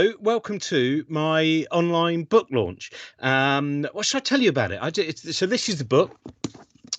Hello, welcome to my online book launch. What should I tell you about it? So this is the book,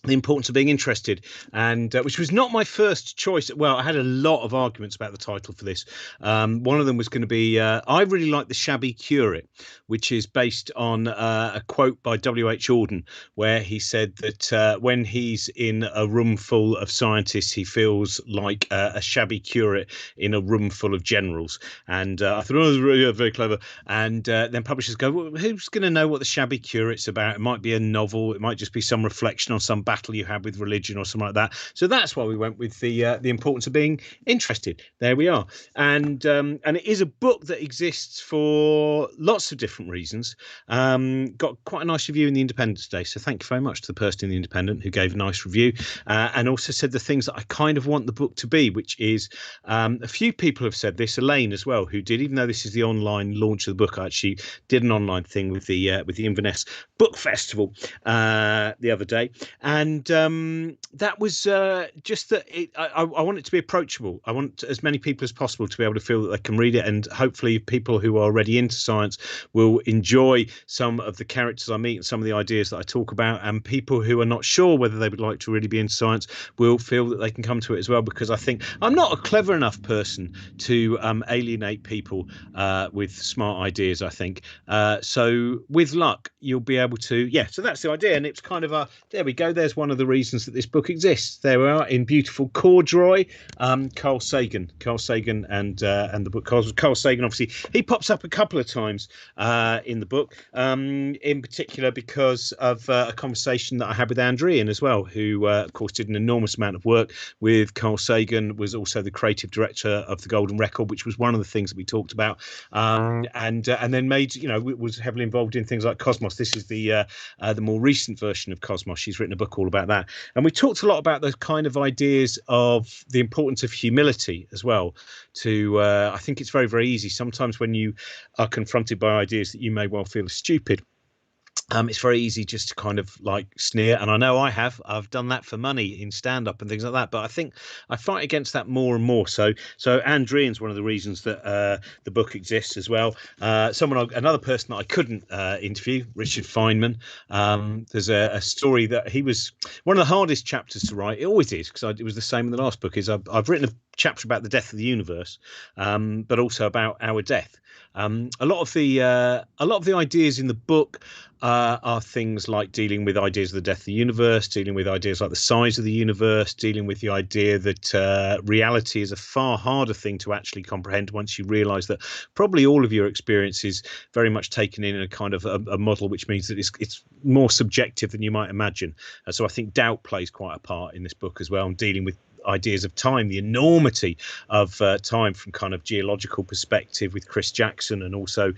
The Importance of Being Interested, and which was not my first choice. Well, I had a lot of arguments about the title for this. One of them was going to be, I really like The Shabby Curate, which is based on a quote by W.H. Auden, where he said that when he's in a room full of scientists, he feels like a shabby curate in a room full of generals. And I thought, oh, it was really very clever. And then publishers go, well, who's going to know what The Shabby Curate's about? It might be a novel. It might just be some reflection on some battle you had with religion or something like that. So that's why we went with the importance of being interested. There we are. And it is a book that exists for lots of different reasons. Got quite a nice review in the Independent today, so thank you very much to the person in the Independent who gave a nice review, and also said the things that I kind of want the book to be, which is a few people have said this. Elaine as well, who did, even though this is the online launch of the book, I actually did an online thing with the Inverness Book Festival the other day, and that was just that I want it to be approachable. I want as many people as possible to be able to feel that they can read it, and hopefully people who are already into science will enjoy some of the characters I meet and some of the ideas that I talk about, and people who are not sure whether they would like to really be into science will feel that they can come to it as well, because I think I'm not a clever enough person to alienate people with smart ideas, I think. So with luck, you'll be able to, so that's the idea. And it's kind of there we go. There's one of the reasons that this book exists. There we are in beautiful corduroy. Carl Sagan and the book. Carl Sagan, obviously, he pops up a couple of times in the book, in particular because of a conversation that I had with Andrean as well, who, of course, did an enormous amount of work with Carl Sagan, was also the creative director of The Golden Record, which was one of the things that we talked about, and then made, was heavily involved in things like Cosmos. This is the more recent version of Cosmos. She's written a book all about that. And we talked a lot about those kind of ideas of the importance of humility as well. I think it's very, very easy sometimes when you are confronted by ideas that you may well feel are stupid. It's very easy just to kind of like sneer, and I know I've done that for money in stand-up and things like that, but I think I fight against that more and more. So Andrian's one of the reasons that the book exists as well. Another person that I couldn't interview, Richard Feynman. There's a story that he was one of the hardest chapters to write. It always is, because it was the same in the last book. Is I've written a chapter about the death of the universe, but also about our death. A lot of the ideas in the book are things like dealing with ideas of the death of the universe, dealing with ideas like the size of the universe, dealing with the idea that reality is a far harder thing to actually comprehend once you realize that probably all of your experience is very much taken in a kind of a model, which means that it's more subjective than you might imagine. So I think doubt plays quite a part in this book as well, and dealing with ideas of time, the enormity of time from kind of geological perspective with Chris Jackson, and also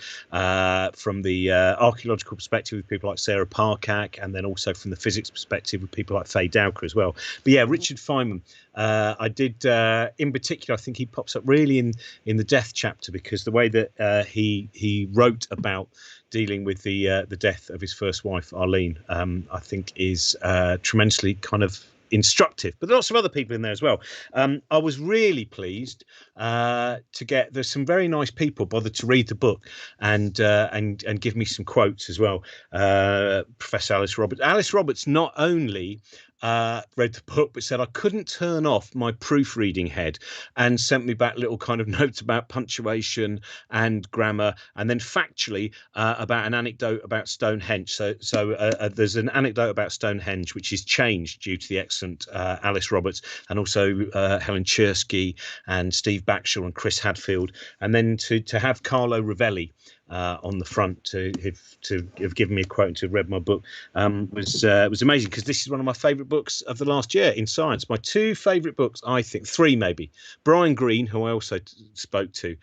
from the archaeological perspective with people like Sarah Parcak, and then also from the physics perspective with people like Faye Dowker as well. But yeah, Richard Feynman, I did in particular, I think he pops up really in the death chapter, because the way that he wrote about dealing with the death of his first wife, Arlene, I think is tremendously kind of instructive. But lots of other people in there as well. I was really pleased there's some very nice people bothered to read the book and give me some quotes as well. Professor Alice Roberts not only read the book, but said I couldn't turn off my proofreading head, and sent me back little kind of notes about punctuation and grammar, and then factually about an anecdote about Stonehenge. So there's an anecdote about Stonehenge which is changed due to the excellent Alice Roberts, and also Helen Chersky and Steve Backshall and Chris Hadfield, and then to have Carlo Rovelli on the front to have given me a quote and to have read my book was amazing, because this is one of my favourite books of the last year in science. My two favourite books, I think, three maybe. Brian Greene, who I also spoke to,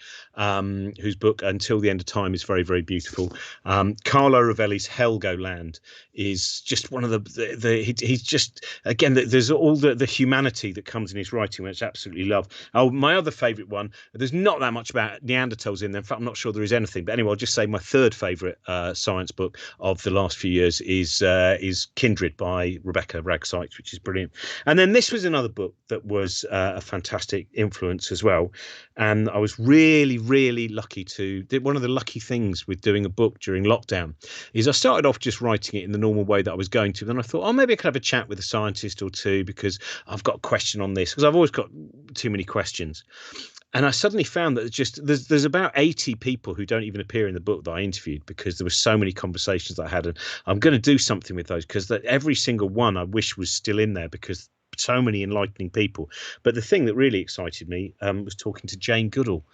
whose book Until the End of Time is very, very beautiful. Carlo Rovelli's Helgoland is just one of he's just, again, there's all the humanity that comes in his writing, which I absolutely love. Oh, my other favourite one, there's not that much about Neanderthals in there. In fact, I'm not sure there is anything, but anyway, I'll just say my third favourite science book of the last few years is Kindred by Rebecca Ragg-Sykes, which is brilliant. And then this was another book that was a fantastic influence as well. And I was really, really lucky one of the lucky things with doing a book during lockdown is I started off just writing it in the normal way that I was going to. Then I thought, oh, maybe I could have a chat with a scientist or two because I've got a question on this, because I've always got too many questions. And I suddenly found that there's about 80 people who don't even appear in the book that I interviewed, because there were so many conversations that I had. And I'm going to do something with those, because every single one I wish was still in there, because so many enlightening people. But the thing that really excited me was talking to Jane Goodall,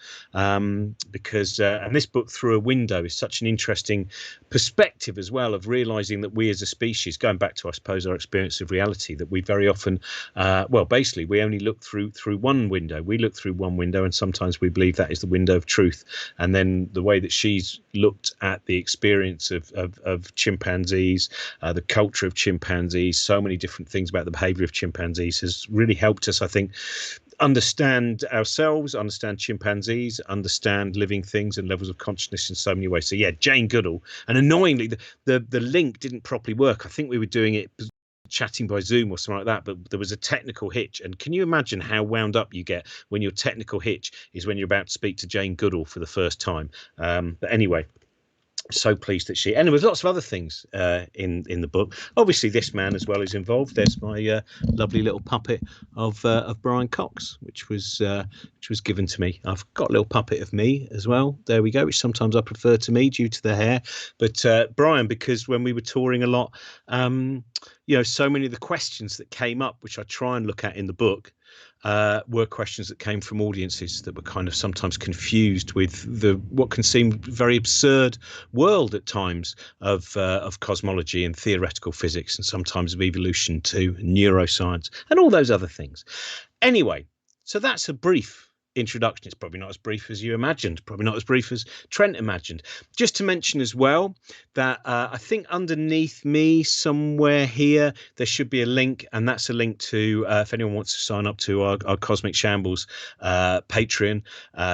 because and this book, Through a Window, is such an interesting perspective as well, of realizing that we as a species, going back to, I suppose, our experience of reality, that we very often basically we only look through one window. We look through one window, and sometimes we believe that is the window of truth. And then the way that she's looked at the experience of chimpanzees, the culture of chimpanzees, so many different things about the behavior of chimpanzees, has really helped us, I think, understand ourselves, understand chimpanzees, understand living things and levels of consciousness in so many ways. So yeah, Jane Goodall. And annoyingly, the link didn't properly work. I think we were doing it chatting by Zoom or something like that, but there was a technical hitch. And can you imagine how wound up you get when your technical hitch is when you're about to speak to Jane Goodall for the first time? But anyway, so pleased that and there was lots of other things in the book. Obviously, this man as well is involved. There's my lovely little puppet of Brian Cox, which was given to me. I've got a little puppet of me as well. There we go, which sometimes I prefer to me due to the hair. But Brian, because when we were touring a lot, so many of the questions that came up, which I try and look at in the book, were questions that came from audiences that were kind of sometimes confused with what can seem very absurd world at times of cosmology and theoretical physics, and sometimes of evolution too, neuroscience, and all those other things. Anyway, so that's a brief introduction. It's probably not as brief as you imagined, probably not as brief as Trent imagined. Just to mention as well that I think underneath me somewhere here there should be a link, and that's a link to if anyone wants to sign up to our Cosmic Shambles Patreon,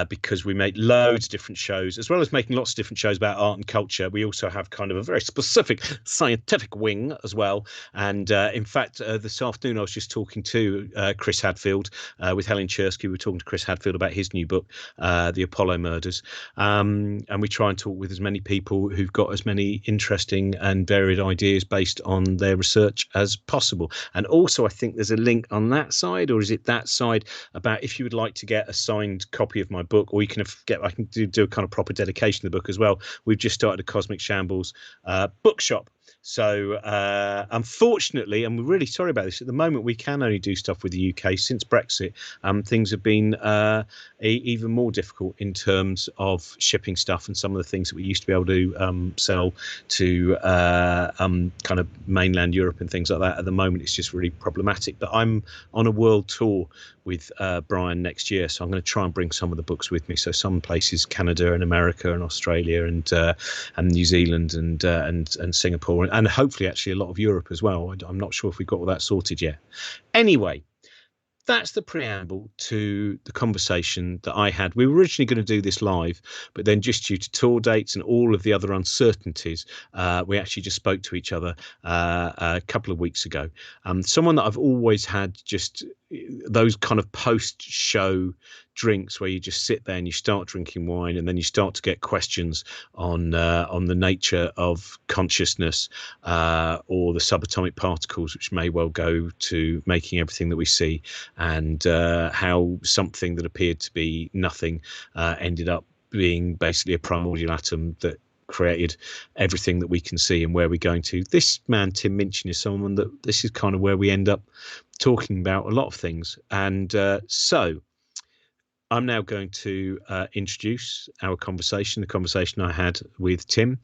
because we make loads of different shows, as well as making lots of different shows about art and culture. We also have kind of a very specific scientific wing as well. And in fact, this afternoon I was just talking to Chris Hadfield with Helen Chersky. We were talking to Chris Hadfield about his new book, The Apollo Murders, and we try and talk with as many people who've got as many interesting and varied ideas based on their research as possible. And also I think there's a link on that side, or is it that side, about if you would like to get a signed copy of my book, or you can I can do a kind of proper dedication of the book as well. We've just started a Cosmic Shambles bookshop. So unfortunately, and we're really sorry about this, at the moment we can only do stuff with the UK. Since Brexit, things have been even more difficult in terms of shipping stuff, and some of the things that we used to be able to sell to kind of mainland Europe and things like that, at the moment it's just really problematic. But I'm on a world tour with Brian next year, so I'm going to try and bring some of the books with me. So some places, Canada and America and Australia and New Zealand and Singapore, and hopefully actually a lot of Europe as well. I'm not sure if we've got all that sorted yet. Anyway, that's the preamble to the conversation that I had. We were originally going to do this live, but then just due to tour dates and all of the other uncertainties, we actually just spoke to each other a couple of weeks ago. Someone that I've always had just those kind of post-show drinks where you just sit there and you start drinking wine, and then you start to get questions on the nature of consciousness or the subatomic particles, which may well go to making everything that we see, and how something that appeared to be nothing ended up being basically a primordial atom that created everything that we can see and where we're going to. This man, Tim Minchin, is someone that this is kind of where we end up talking about a lot of things. And so I'm now going to introduce our conversation, the conversation I had with Tim.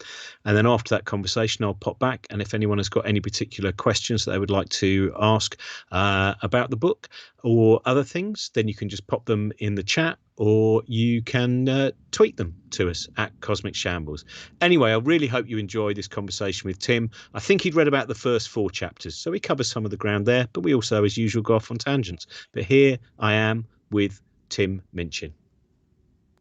And then after that conversation, I'll pop back. And if anyone has got any particular questions that they would like to ask about the book or other things, then you can just pop them in the chat, or you can tweet them to us at Cosmic Shambles. Anyway, I really hope you enjoy this conversation with Tim. I think he'd read about the first 4 chapters, so we cover some of the ground there, but we also, as usual, go off on tangents. But here I am with Tim Minchin.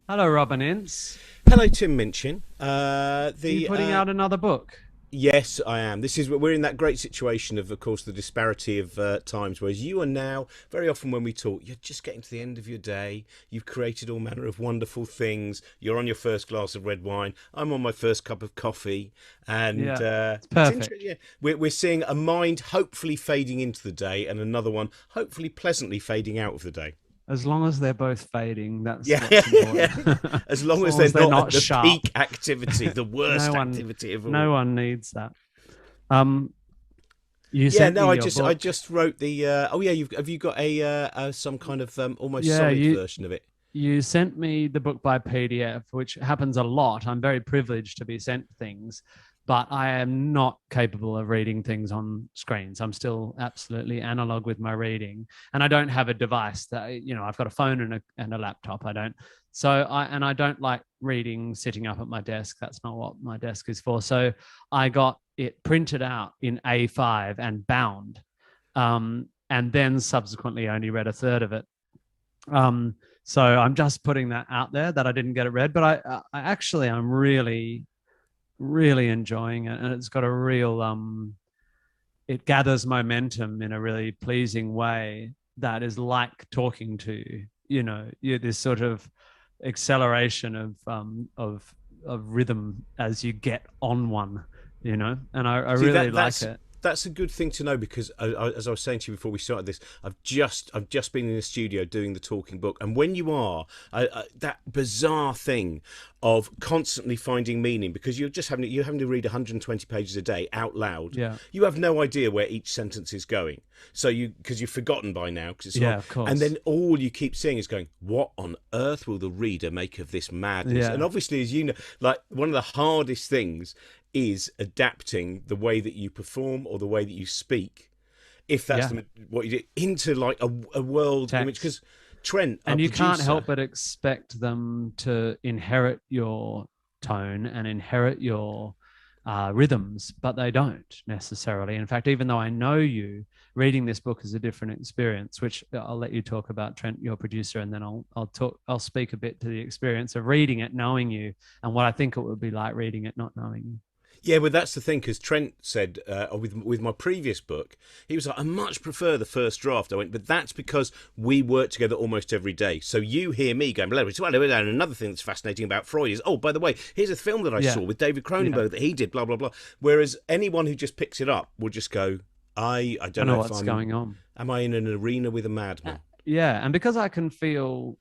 Hello, Robin Ince. Hello, Tim Minchin. Are you putting out another book? Yes, I am. This is we're in that great situation of course, the disparity of times. Whereas you are now very often when we talk, you're just getting to the end of your day. You've created all manner of wonderful things. You're on your first glass of red wine. I'm on my first cup of coffee, and Yeah, it's it's interesting. perfect. Yeah, we're seeing a mind hopefully fading into the day, and another one hopefully pleasantly fading out of the day. As long as they're both fading, that's Yeah, what's yeah. important. As As long as long they're as they're not at not the sharp. peak activity, the No worst one, activity of no all. one needs that. Um, you Yeah, sent me no, your I book. just wrote the. Oh yeah, have you got some kind of almost Yeah, solid you version of it? you sent me the book by PDF, which happens a lot. I'm very privileged to be sent things, but I am not capable of reading things on screens. I'm still absolutely analog with my reading, and I don't have a device that I've got a phone and a laptop. I don't. I don't like reading sitting up at my desk. That's not what my desk is for. So I got it printed out in A5 and bound, and then subsequently only read a third of it. Um, so I'm just putting that out there that I didn't get it read, but I'm really, really enjoying it, and it's got a real it gathers momentum in a really pleasing way that is like talking to this sort of acceleration of rhythm as you get on one, and I See really like it. that's a good thing to know because as I was saying to you before we started this, I've just been in the studio doing the talking book, and when you are that bizarre thing of constantly finding meaning because you're having to read 120 pages a day out loud, Yeah, you have no idea where each sentence is going. So because you've forgotten by now because it's long, yeah, of and course. then all you keep seeing is going, what on earth will the reader make of this madness? And Yeah, obviously, as you know, like one of the hardest things is adapting the way that you perform or the way that you speak, if that's yeah. what you do, into like a world image. Text. Because Trent, our And you can't producer, help but expect them to inherit your tone and inherit your rhythms, but they don't necessarily. In fact, even though I know you, reading this book is a different experience. Which I'll let you talk about, Trent, your producer, and then I'll speak a bit to the experience of reading it, knowing you, and what I think it would be like reading it, not knowing you. yeah, but that's the thing. Because Trent said with my previous book, he was like, I much prefer the first draft. I went, but that's because we work together almost every day. So you hear me going, blah, blah, blah, blah. And another thing that's fascinating about Freud is, oh, by the way, here's a film that I Yeah, saw with David yeah. Cronenberg that he did, blah blah blah. Whereas anyone who just picks it up will just go, I I don't know know if what's going on. am I in an arena with a Uh, madman? yeah, and because I can feel,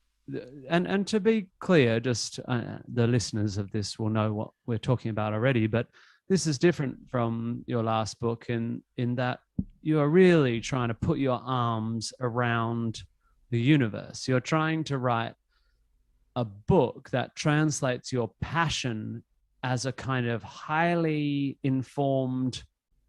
and to be clear, just the listeners of this will know what we're talking about already, but this is different from your last book in that you are really trying to put your arms around the universe. You're trying to write a book that translates your passion as a kind of highly informed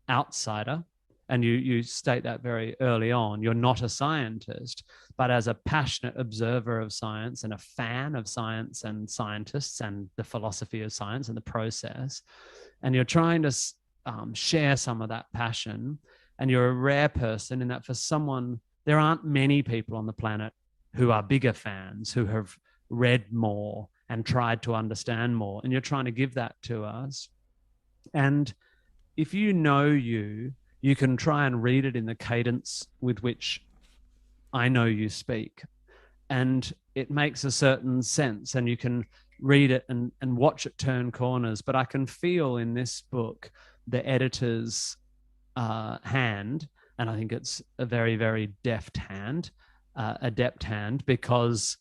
outsider, and you state that very early on. You're not a scientist, but as a passionate observer of science and a fan of science and scientists and the philosophy of science and the process, and you're trying to share some of that passion. And you're a rare person in that for someone, there aren't many people on the planet who are bigger fans, who have read more and tried to understand more. And you're trying to give that to us. And if you know you, you can try and read it in the cadence with which I know you speak. And it makes a certain sense, and you can read it and watch it turn corners. But I can feel in this book the editor's hand, and I think it's a very, very deft hand, adept hand, because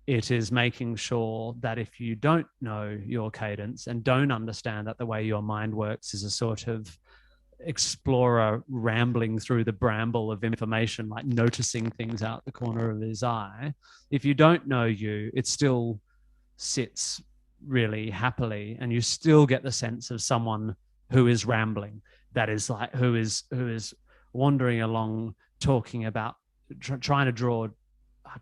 it is making sure that if you don't know your cadence and don't understand that the way your mind works is a sort of explorer rambling through the bramble of information, like noticing things out the corner of his eye. If you don't know you, it still sits really happily, and you still get the sense of someone who is rambling, that is like who is wandering along, talking about, trying to draw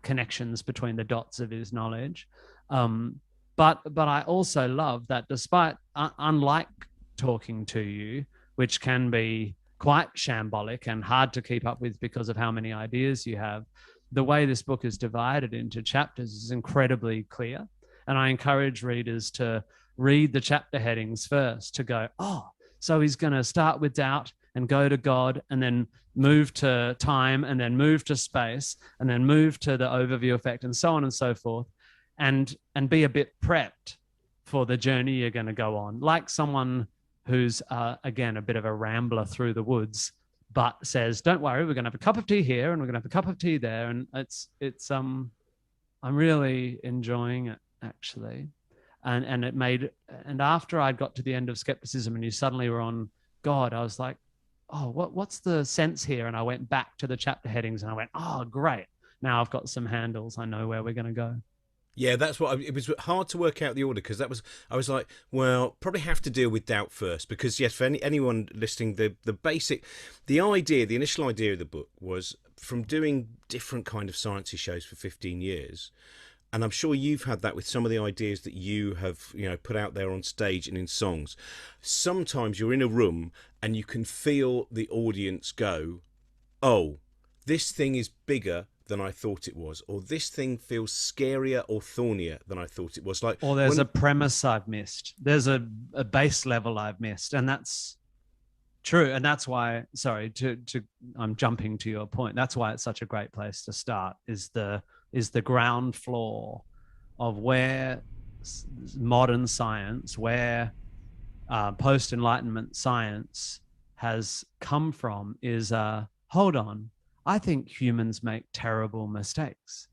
connections between the dots of his knowledge. But I also love that despite unlike talking to you, which can be quite shambolic and hard to keep up with because of how many ideas you have, the way this book is divided into chapters is incredibly clear. And I encourage readers to read the chapter headings first, to go, oh, so he's going to start with doubt and go to God, and then move to time, and then move to space, and then move to the overview effect, and so on and so forth, and be a bit prepped for the journey you're going to go on, like someone who's again a bit of a rambler through the woods, but says, don't worry, we're going to have a cup of tea here and we're going to have a cup of tea there. And it's I'm really enjoying it, actually. And it made, and after I got to the end of skepticism and you suddenly were on God, I was like, oh, what's the sense here? And I went back to the chapter headings and I went, oh, great. Now I've got some handles. I know where we're going to go. Yeah, that's what it was hard to work out the order, because I was like, well, probably have to deal with doubt first, because yes, for anyone listening, the initial idea of the book was from doing different kind of sciencey shows for 15 years. And I'm sure you've had that with some of the ideas that you have, put out there on stage and in songs. Sometimes you're in a room and you can feel the audience go, oh, this thing is bigger than I thought it was, or this thing feels scarier or thornier than I thought it was. Or there's a premise I've missed. There's a base level I've missed, and that's true. And that's why, sorry, I'm jumping to your point. That's why it's such a great place to start. Is the ground floor of where modern science, where post-Enlightenment science has come from. Is hold on. I think humans make terrible mistakes.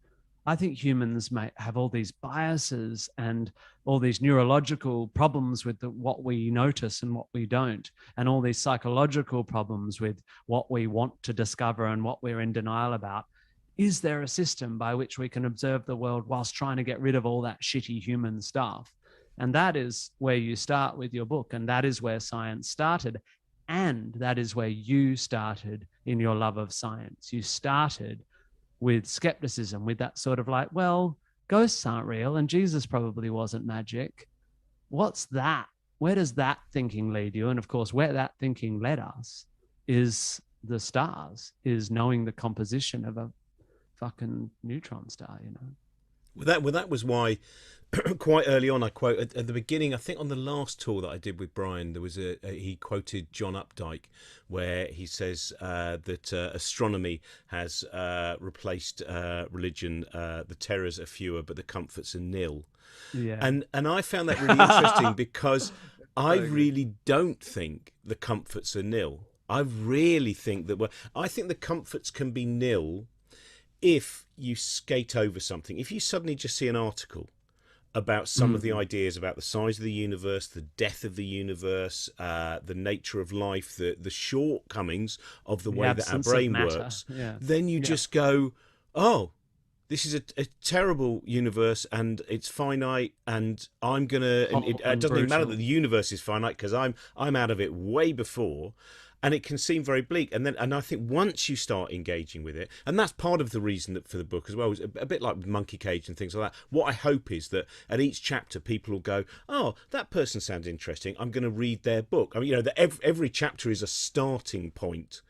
I think humans have all these biases and all these neurological problems with what we notice and what we don't, and all these psychological problems with what we want to discover and what we're in denial about. Is there a system by which we can observe the world whilst trying to get rid of all that shitty human stuff? And that is where you start with your book, and that is where science started. And that is where you started in your love of science. You started with skepticism, with that sort of like, well, ghosts aren't real and Jesus probably wasn't magic. What's that? Where does that thinking lead you? And of course, where that thinking led us is the stars, is knowing the composition of a fucking neutron star, Well, that was why quite early on I quote at the beginning, I think on the last tour that I did with Brian, there was he quoted John Updike, where he says that astronomy has replaced religion. The terrors are fewer, but the comforts are nil. Yeah. And I found that really interesting because I really don't think the comforts are nil. I really think that I think the comforts can be nil if you skate over something. If you suddenly just see an article about some of the ideas about the size of the universe, the death of the universe, the nature of life, the shortcomings of the way that our brain works, then you just go, oh, this is a terrible universe and it's finite, and I'm gonna. And it doesn't even matter that the universe is finite because I'm out of it way before. And it can seem very bleak. And I think once you start engaging with it, and that's part of the reason for the book as well, is a bit like with Monkey Cage and things like that. What I hope is that at each chapter, people will go, oh, that person sounds interesting. I'm going to read their book. I mean, that every chapter is a starting point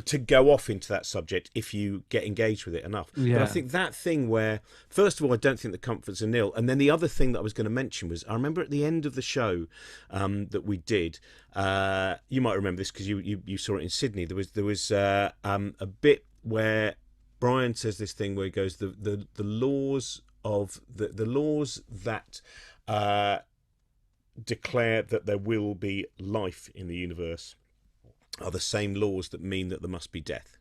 to go off into that subject if you get engaged with it enough. Yeah. But I think that thing where, first of all, I don't think the comforts are nil. And then the other thing that I was going to mention was, I remember at the end of the show that we did, you might remember this because you saw it in Sydney, there was a bit where Brian says this thing where he goes, the laws of the laws that declare that there will be life in the universe are the same laws that mean that there must be death.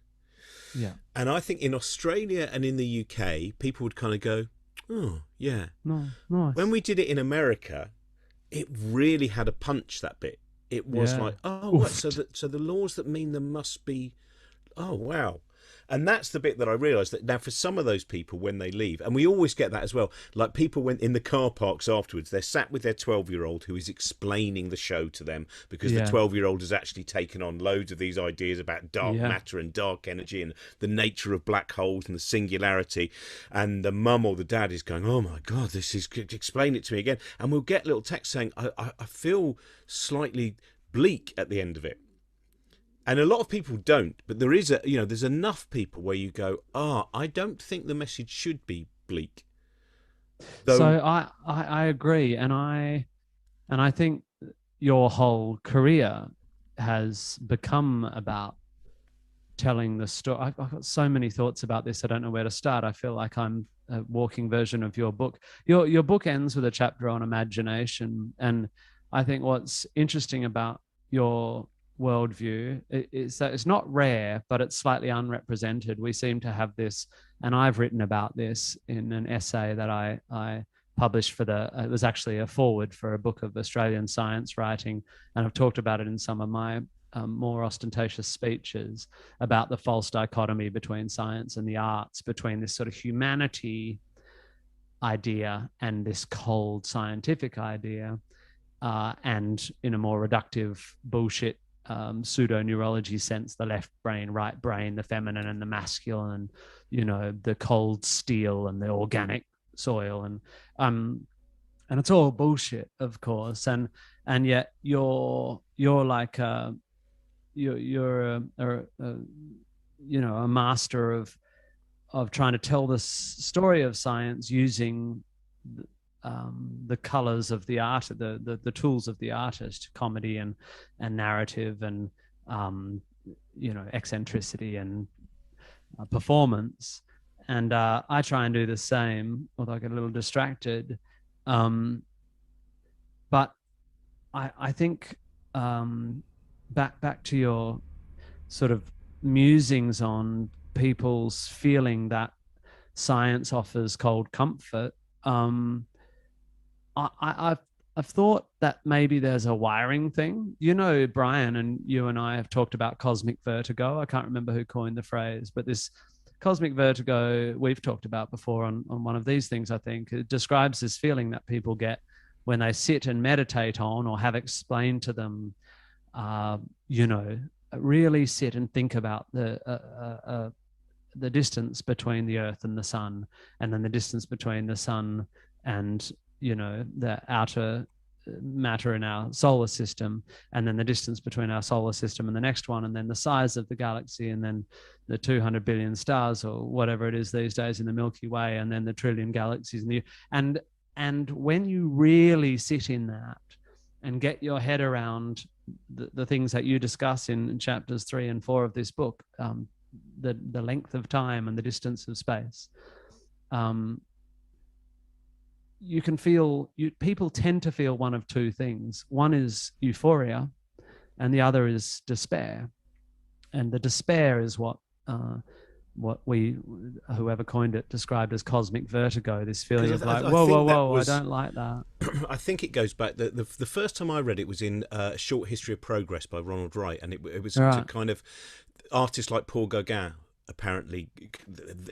Yeah. And I think in Australia and in the UK, people would kind of go, oh, yeah. No, nice. When we did it in America, it really had a punch, that bit. It was like, oh, what? So the laws that mean there must be, oh, wow. And that's the bit that I realised that now for some of those people when they leave, and we always get that as well, like people when in the car parks afterwards, they're sat with their 12-year-old who is explaining the show to them because the 12-year-old has actually taken on loads of these ideas about dark matter and dark energy and the nature of black holes and the singularity. And the mum or the dad is going, oh my God, explain it to me again. And we'll get little text saying, I feel slightly bleak at the end of it. And a lot of people don't, but there is there's enough people where you go, I don't think the message should be bleak. So Though I agree, and I think your whole career has become about telling the story. I've got so many thoughts about this. I don't know where to start. I feel like I'm a walking version of your book. Your book ends with a chapter on imagination, and I think what's interesting about your worldview is that it's not rare, but it's slightly unrepresented. We seem to have this, and I've written about this in an essay that I published for it was actually a foreword for a book of Australian science writing, and I've talked about it in some of my more ostentatious speeches about the false dichotomy between science and the arts, between this sort of humanity idea and this cold scientific idea, and in a more reductive bullshit pseudo-neurology sense, the left brain, right brain, the feminine and the masculine, the cold steel and the organic soil, and it's all bullshit, of course, and yet you're like you're a master of trying to tell the story of science using the colors of the art, the tools of the artist, comedy and narrative and eccentricity and performance. And I try and do the same, although I get a little distracted. But I think back to your sort of musings on people's feeling that science offers cold comfort. I've thought that maybe there's a wiring thing. Brian, and you and I have talked about cosmic vertigo. I can't remember who coined the phrase, but this cosmic vertigo we've talked about before on one of these things. I think it describes this feeling that people get when they sit and meditate on or have explained to them, really sit and think about the distance between the earth and the sun, and then the distance between the sun and the outer matter in our solar system, and then the distance between our solar system and the next one, and then the size of the galaxy, and then the 200 billion stars or whatever it is these days in the Milky Way, and then the trillion galaxies and when you really sit in that and get your head around the things that you discuss in chapters 3 and 4 of this book, the length of time and the distance of space, you can feel, people tend to feel one of two things. One is euphoria and the other is despair. And the despair is what whoever coined it described as cosmic vertigo, this feeling of like, whoa, I don't like that. I think it goes back, the first time I read it was in A Short History of Progress by Ronald Wright, and it was Right. to kind of, artists like Paul Gauguin, apparently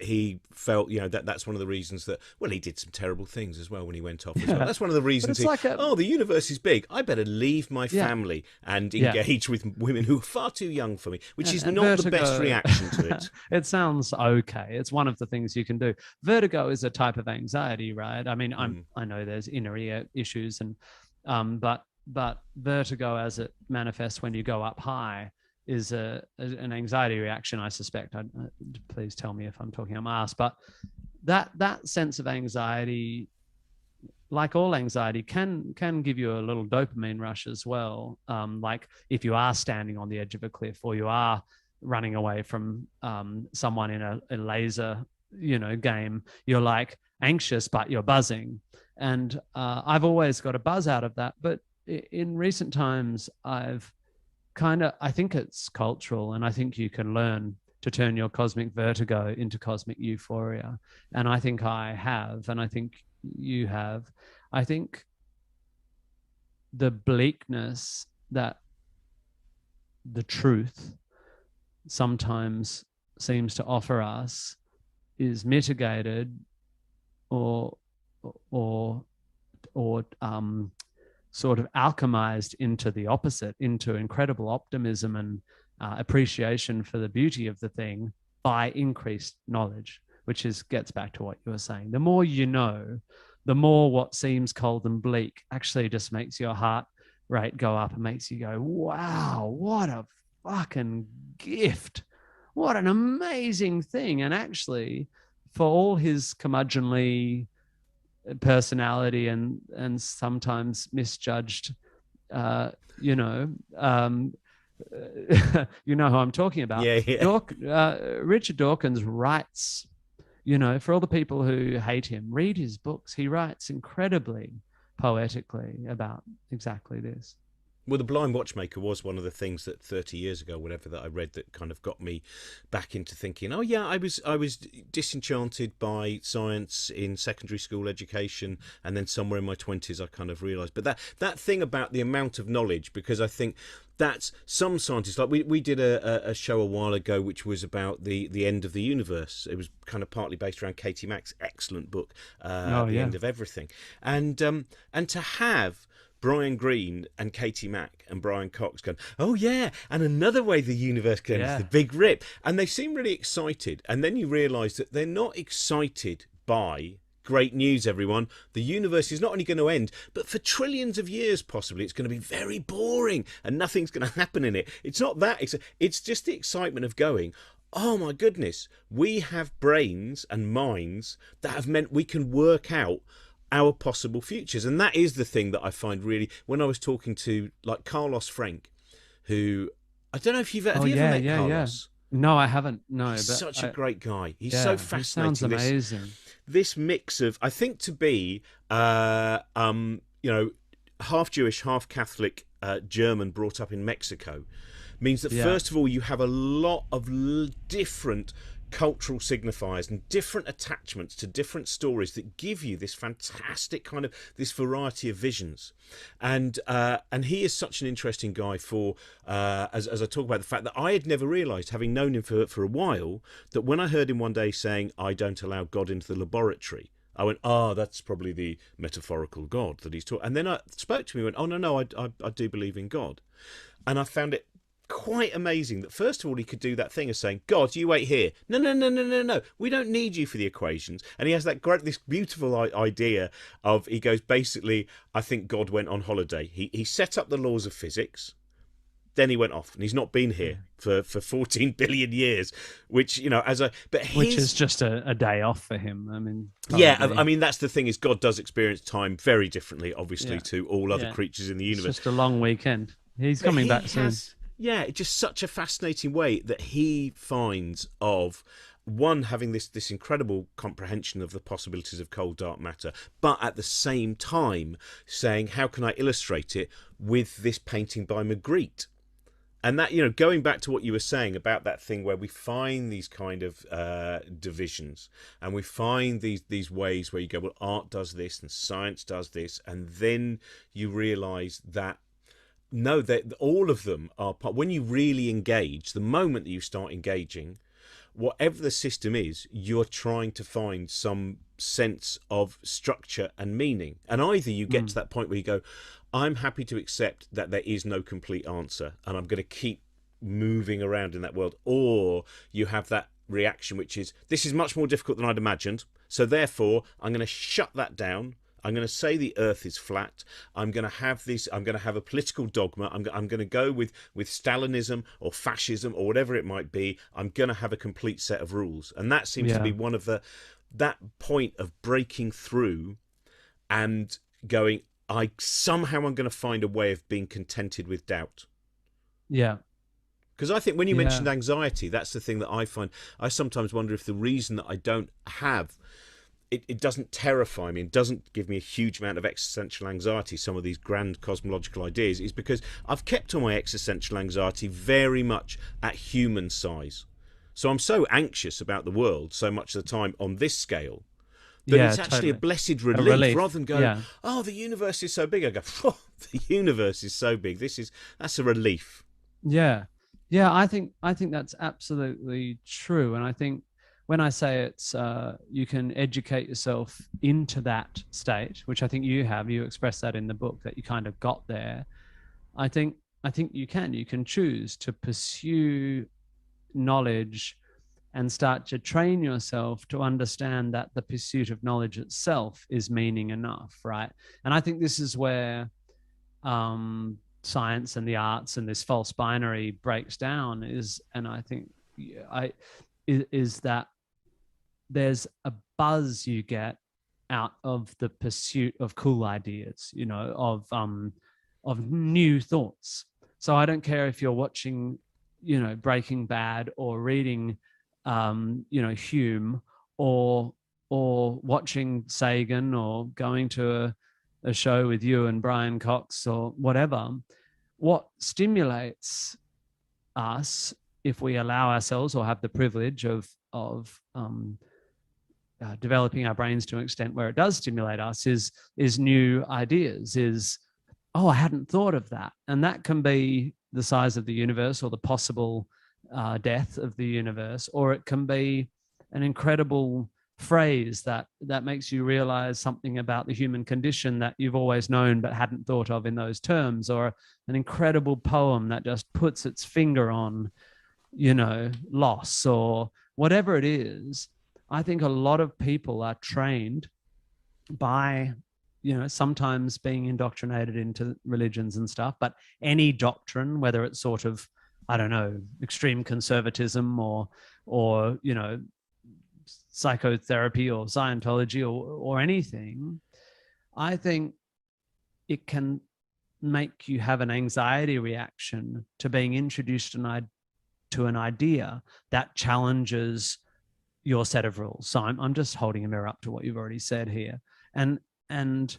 he felt that's one of the reasons that, well, he did some terrible things as well when he went off as well. That's one of the reasons the universe is big, I better leave my family and engage with women who are far too young for me, which is not vertigo, the best reaction to it. It sounds okay. It's one of the things you can do. Vertigo is a type of anxiety, right? I mean, I know there's inner ear issues, and but vertigo as it manifests when you go up high is an anxiety reaction, I suspect. Please tell me if I'm talking out my ass. But that sense of anxiety, like all anxiety, can give you a little dopamine rush as well. Like if you are standing on the edge of a cliff, or you are running away from someone in a laser, game, you're like anxious, but you're buzzing. And I've always got a buzz out of that. But in recent times, I think it's cultural, and I think you can learn to turn your cosmic vertigo into cosmic euphoria. And I think I have, and I think you have. I think the bleakness that the truth sometimes seems to offer us is mitigated or sort of alchemized into the opposite, into incredible optimism and appreciation for the beauty of the thing by increased knowledge, which gets back to what you were saying. The more you know, the more what seems cold and bleak actually just makes your heart rate go up and makes you go, wow, what a fucking gift. What an amazing thing. And actually, for all his curmudgeonly personality and sometimes misjudged, you know, you know who I'm talking about. Richard Dawkins writes, you know, for all the people who hate him, read his books. He writes incredibly poetically about exactly this. Well, The Blind Watchmaker was one of the things that 30 years ago, whatever, that I read that kind of got me back into thinking, oh yeah, I was disenchanted by science in secondary school education, and then somewhere in my 20s I kind of realised. But that thing about the amount of knowledge, because I think that's some scientists, like we did a show a while ago which was about the end of the universe. It was kind of partly based around Katie Mack's excellent book, The End of Everything. And to have Brian Greene and Katie Mack and Brian Cox going, oh yeah, and another way the universe can end is the Big Rip. And they seem really excited. And then you realise that they're not excited by great news, everyone. The universe is not only going to end, but for trillions of years possibly, it's going to be very boring and nothing's going to happen in it. It's not that. It's just the excitement of going, oh my goodness, we have brains and minds that have meant we can work out our possible futures. And that is the thing that I find really, when I was talking to like Carlos Frank, who, I don't know if have you ever met Carlos? No, I haven't. No, he's such a great guy. He's so fascinating. He sounds amazing. This mix of, I think, to be you know, half Jewish, half Catholic, German, brought up in Mexico, means that first of all you have a lot of different cultural signifiers and different attachments to different stories that give you this fantastic kind of this variety of visions. And he is such an interesting guy for as I talk about the fact that I had never realized, having known him for a while, that when I heard him one day saying, I don't allow God into the laboratory, I went, that's probably the metaphorical God that he's talking. And then I spoke to him and went, no, I do believe in God. And I found it quite amazing that first of all he could do that thing of saying, God, you wait here, no, we don't need you for the equations. And he has this beautiful idea of, he goes, basically, I think God went on holiday, he set up the laws of physics, then he went off and he's not been here for 14 billion years, which, you know, which is just a day off for him. I mean, I mean, that's the thing, is God does experience time very differently, obviously, to all other creatures in the universe. It's just a long weekend. He's coming back soon. Yeah, it's just such a fascinating way that he finds of, one, having this incredible comprehension of the possibilities of cold dark matter, but at the same time saying, how can I illustrate it with this painting by Magritte? And that, you know, going back to what you were saying about that thing where we find these kind of divisions, and we find these ways where you go, well, art does this and science does this, and then you realise that no, that all of them are part. When you really engage, the moment that you start engaging, whatever the system is, you're trying to find some sense of structure and meaning. And either you get to that point where you go, I'm happy to accept that there is no complete answer and I'm going to keep moving around in that world, or you have that reaction which is, this is much more difficult than I'd imagined, so therefore I'm going to shut that down. I'm going to say the earth is flat. I'm going to have a political dogma. I'm going to go with Stalinism or fascism or whatever it might be. I'm going to have a complete set of rules. And that seems to be one of that point of breaking through and going, I'm going to find a way of being contented with doubt. Yeah. Because I think when you mentioned anxiety, that's the thing that I find. I sometimes wonder if the reason that I don't have it doesn't terrify me and doesn't give me a huge amount of existential anxiety, some of these grand cosmological ideas, is because I've kept all my existential anxiety very much at human size. So I'm so anxious about the world so much of the time on this scale that it's actually a blessed relief, rather than go, oh, the universe is so big. I go, oh, the universe is so big. That's a relief. Yeah. I think that's absolutely true. And I think when I say it's, you can educate yourself into that state, which I think you expressed that in the book, that you kind of got there. I think you can choose to pursue knowledge and start to train yourself to understand that the pursuit of knowledge itself is meaning enough, right? And I think this is where science and the arts and this false binary breaks down, is that there's a buzz you get out of the pursuit of cool ideas, you know, of new thoughts. So I don't care if you're watching, you know, Breaking Bad or reading, you know, Hume, or watching Sagan, or going to a show with you and Brian Cox or whatever. What stimulates us, if we allow ourselves or have the privilege of developing our brains to an extent where it does stimulate us, is new ideas, is, oh, I hadn't thought of that. And that can be the size of the universe, or the possible death of the universe, or it can be an incredible phrase that makes you realize something about the human condition that you've always known but hadn't thought of in those terms, or an incredible poem that just puts its finger on, you know, loss, or whatever it is. I think a lot of people are trained by, you know, sometimes being indoctrinated into religions and stuff, but any doctrine, whether it's sort of, I don't know, extreme conservatism, or you know, psychotherapy or Scientology, or anything, I think it can make you have an anxiety reaction to being introduced to an idea that challenges your set of rules. So I'm just holding a mirror up to what you've already said here. And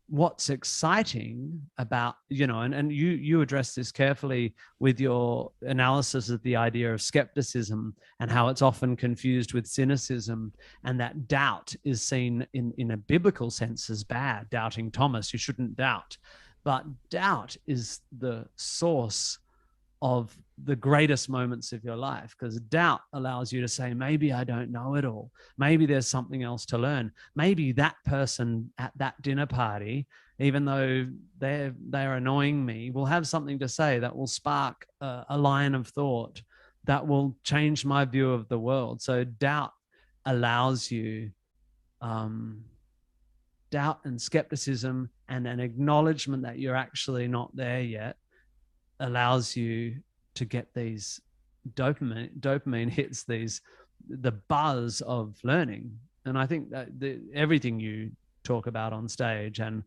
what's exciting about, you know, and you address this carefully with your analysis of the idea of skepticism and how it's often confused with cynicism, and that doubt is seen in a biblical sense as bad. Doubting Thomas, you shouldn't doubt. But doubt is the source of the greatest moments of your life, because doubt allows you to say, maybe I don't know it all. Maybe there's something else to learn. Maybe that person at that dinner party, even though they're annoying me, will have something to say that will spark a line of thought that will change my view of the world. So doubt allows you, doubt and skepticism and an acknowledgement that you're actually not there yet, allows you to get these dopamine hits, the buzz of learning. And I think that everything you talk about on stage, and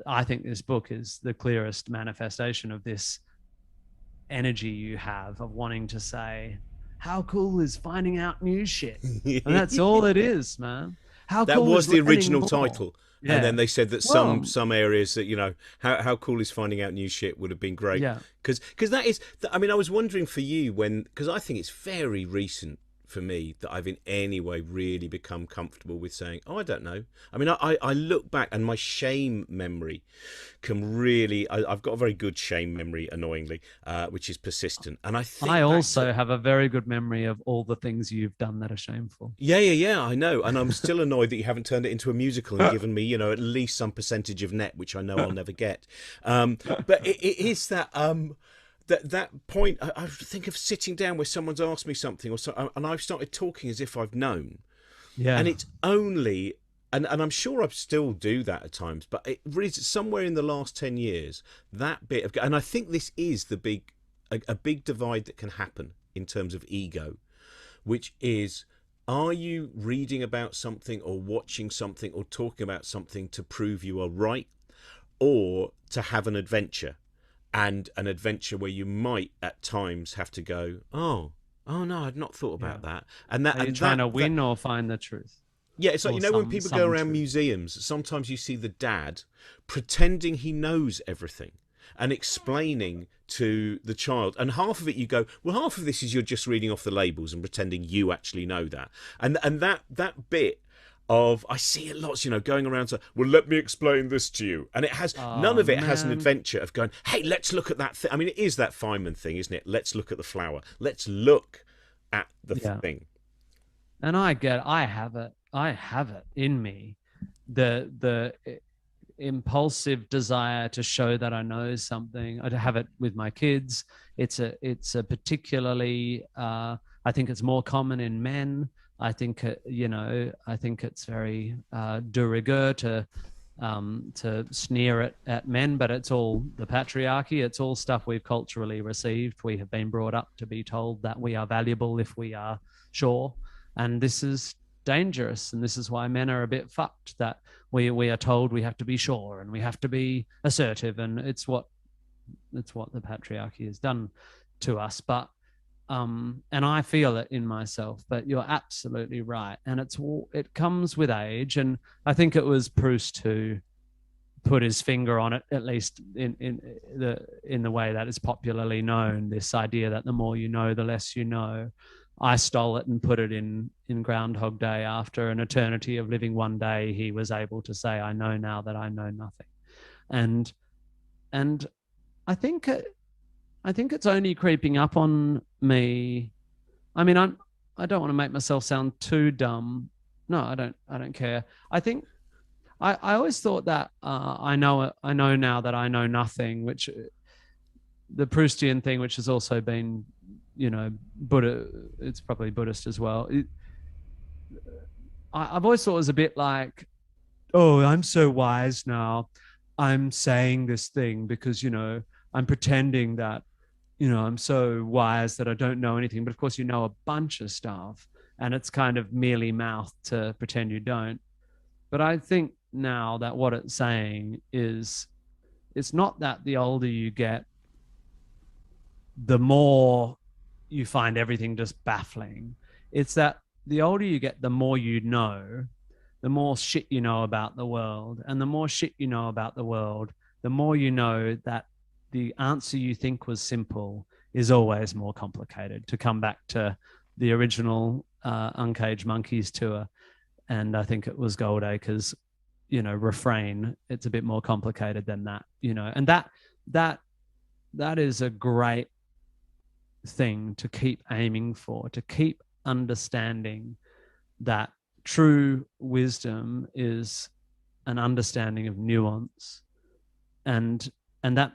I think this book is the clearest manifestation of this energy you have of wanting to say, how cool is finding out new shit? And that's all it is, man. How that cool was is the learning original more? title. Yeah. And then they said that some areas that, you know, how cool is finding out new shit would have been great. Yeah. Because that is, I mean, I was wondering for you because I think it's very recent for me that I've in any way really become comfortable with saying, oh, I don't know. I mean, I look back and my shame memory can really, I've got a very good shame memory, annoyingly, which is persistent. And I think I also have a very good memory of all the things you've done that are shameful. Yeah, I know. And I'm still annoyed that you haven't turned it into a musical and given me, you know, at least some percentage of net, which I know I'll never get. But it is that... that point, I think of sitting down where someone's asked me something, and I've started talking as if I've known. Yeah. And it's only, and I'm sure I still do that at times, but it really, somewhere in the last 10 years, that bit of, and I think this is a big divide that can happen in terms of ego, which is, are you reading about something or watching something or talking about something to prove you are right, or to have an adventure? And an adventure where you might at times have to go, oh no, I'd not thought about that. And that, are you trying to win or find the truth? Yeah, it's like, you know, when people go around museums, sometimes you see the dad pretending he knows everything and explaining to the child, and half of it you go, well, half of this is you're just reading off the labels and pretending you actually know that, and that bit of, I see it lots, you know, going around to, well, let me explain this to you. And it has, none of it has an adventure of going, hey, let's look at that thing. I mean, it is that Feynman thing, isn't it? Let's look at the flower. Let's look at the thing. And I have it in me. The impulsive desire to show that I know something. I have it with my kids. It's a particularly, I think it's more common in men. I think, you know, I think it's very de rigueur to sneer at men, but it's all the patriarchy. It's all stuff we've culturally received. We have been brought up to be told that we are valuable if we are sure. And this is dangerous, and this is why men are a bit fucked, that we are told we have to be sure and we have to be assertive, and it's what the patriarchy has done to us. But and I feel it in myself, but you're absolutely right, and it comes with age. And I think it was Proust who put his finger on it, at least in the way that is popularly known, this idea that the more you know, the less you know. I stole it and put it in Groundhog Day. After an eternity of living one day, he was able to say, I know now that I know nothing. And I think it's only creeping up on me. I mean, I don't want to make myself sound too dumb. No, I don't care. I think I always thought that I know now that I know nothing, which the Proustian thing, which has also been, Buddha, it's probably Buddhist as well. I've always thought it was a bit like, oh, I'm so wise now. I'm saying this thing because, I'm pretending that, I'm so wise that I don't know anything. But of course, you know a bunch of stuff, and it's kind of merely mouth to pretend you don't. But I think now that what it's saying is, it's not that the older you get, the more you find everything just baffling. It's that the older you get, the more you know, the more shit you know about the world. And the more shit you know about the world, the more you know that the answer you think was simple is always more complicated. To come back to the original Uncaged Monkeys tour, and I think it was Goldacre's, refrain, it's a bit more complicated than that, and that is a great thing to keep aiming for, to keep understanding that true wisdom is an understanding of nuance, and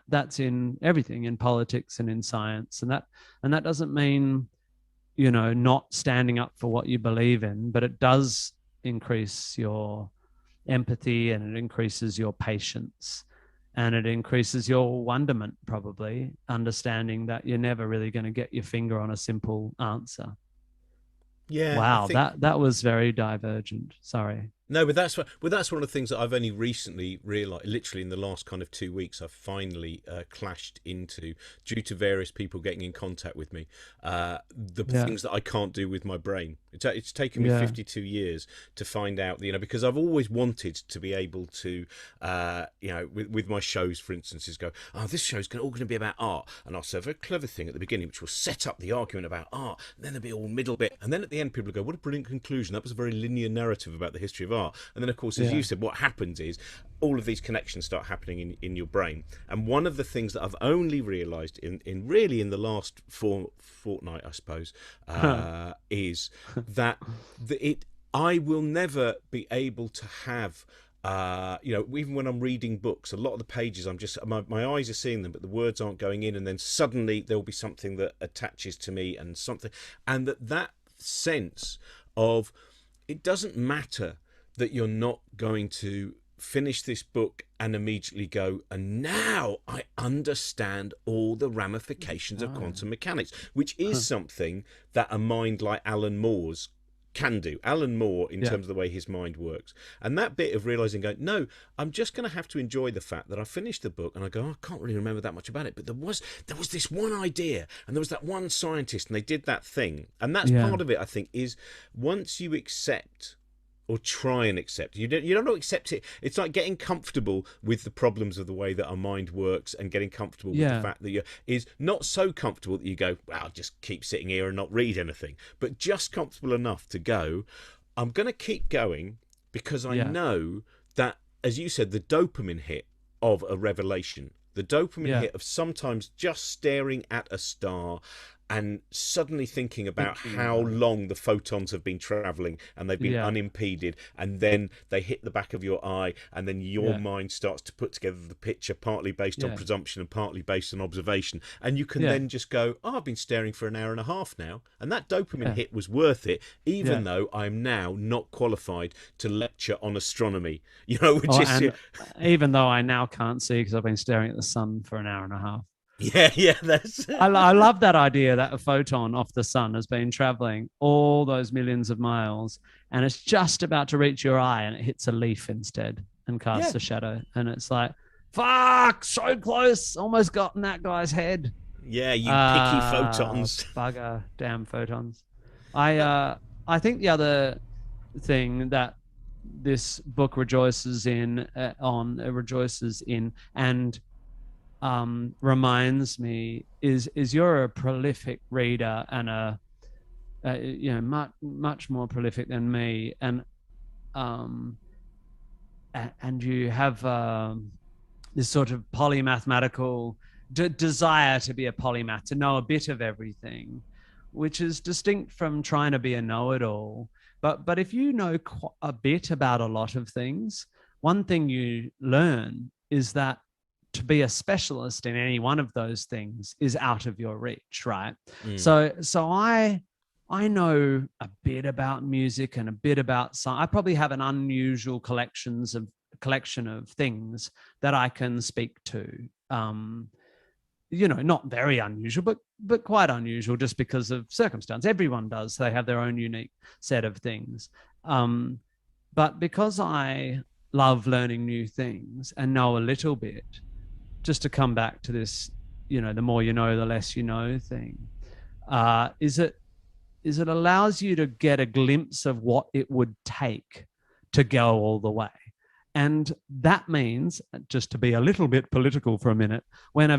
that's in everything, in politics and in science, and that doesn't mean not standing up for what you believe in, but it does increase your empathy, and it increases your patience, and it increases your wonderment, probably, understanding that you're never really going to get your finger on a simple answer. Yeah, Wow, that was very divergent. Sorry. No, but that's one of the things that I've only recently realised. Literally in the last kind of 2 weeks, I've finally clashed into, due to various people getting in contact with me, things that I can't do with my brain. It's taken me 52 years to find out, because I've always wanted to be able to, with my shows, for instance, is go, oh, this show's all going to be about art, and I'll say a very clever thing at the beginning, which will set up the argument about art, and then there'll be all middle bit, and then at the end, people will go, what a brilliant conclusion! That was a very linear narrative about the history of art. And then, of course, as you said, what happens is all of these connections start happening in your brain. And one of the things that I've only realised in the last fortnight, I suppose, is that I will never be able to have. Even when I'm reading books, a lot of the pages, I'm just my eyes are seeing them, but the words aren't going in, and then suddenly there'll be something that attaches to me, and that sense of, it doesn't matter that you're not going to finish this book and immediately go, and now I understand all the ramifications of quantum mechanics, which is something that a mind like Alan Moore's can do. Alan Moore, in terms of the way his mind works. And that bit of realising, going, no, I'm just going to have to enjoy the fact that I finished the book and I go, oh, I can't really remember that much about it, but there was this one idea, and there was that one scientist, and they did that thing. And that's part of it, I think, is once you accept, or try and accept. You don't accept it. It's like getting comfortable with the problems of the way that our mind works, and getting comfortable with the fact that is not so comfortable that you go, well, I'll just keep sitting here and not read anything, but just comfortable enough to go, I'm going to keep going, because I know that, as you said, the dopamine hit of a revelation, the dopamine hit of sometimes just staring at a star and suddenly thinking about how long the photons have been travelling, and they've been unimpeded, and then they hit the back of your eye, and then your mind starts to put together the picture, partly based on presumption and partly based on observation, and you can then just go, oh, I've been staring for an hour and a half now, and that dopamine hit was worth it, even though I'm now not qualified to lecture on astronomy, even though I now can't see because I've been staring at the sun for an hour and a half. Yeah, that's I love that idea that a photon off the sun has been traveling all those millions of miles and it's just about to reach your eye and it hits a leaf instead and casts yeah, a shadow. And it's like, fuck, so close, almost got in that guy's head. yeah. You picky photons. Bugger, damn photons. I think the other thing that this book rejoices in and reminds me is you're a prolific reader and much more prolific than me, and you have this sort of polymathematical desire to be a polymath, to know a bit of everything, which is distinct from trying to be a know-it-all. But if you know a bit about a lot of things, one thing you learn is that to be a specialist in any one of those things is out of your reach, right? So I know a bit about music and a bit about science. I probably have an unusual collection of things that I can speak to. Not very unusual, but quite unusual just because of circumstance. Everyone does. They have their own unique set of things. But because I love learning new things and know a little bit, just to come back to this, the more you know, the less you know thing, is it allows you to get a glimpse of what it would take to go all the way. And that means, just to be a little bit political for a minute, when a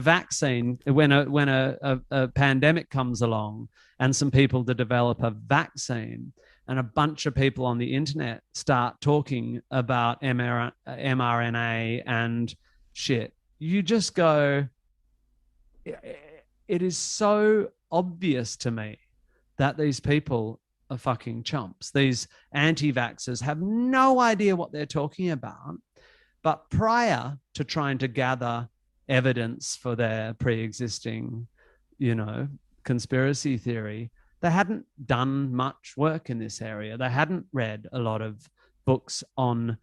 pandemic comes along and some people to develop a vaccine and a bunch of people on the internet start talking about mRNA and shit, you just go, it is so obvious to me that these people are fucking chumps. These anti-vaxxers have no idea what they're talking about. But prior to trying to gather evidence for their pre-existing, conspiracy theory, they hadn't done much work in this area. They hadn't read a lot of books on,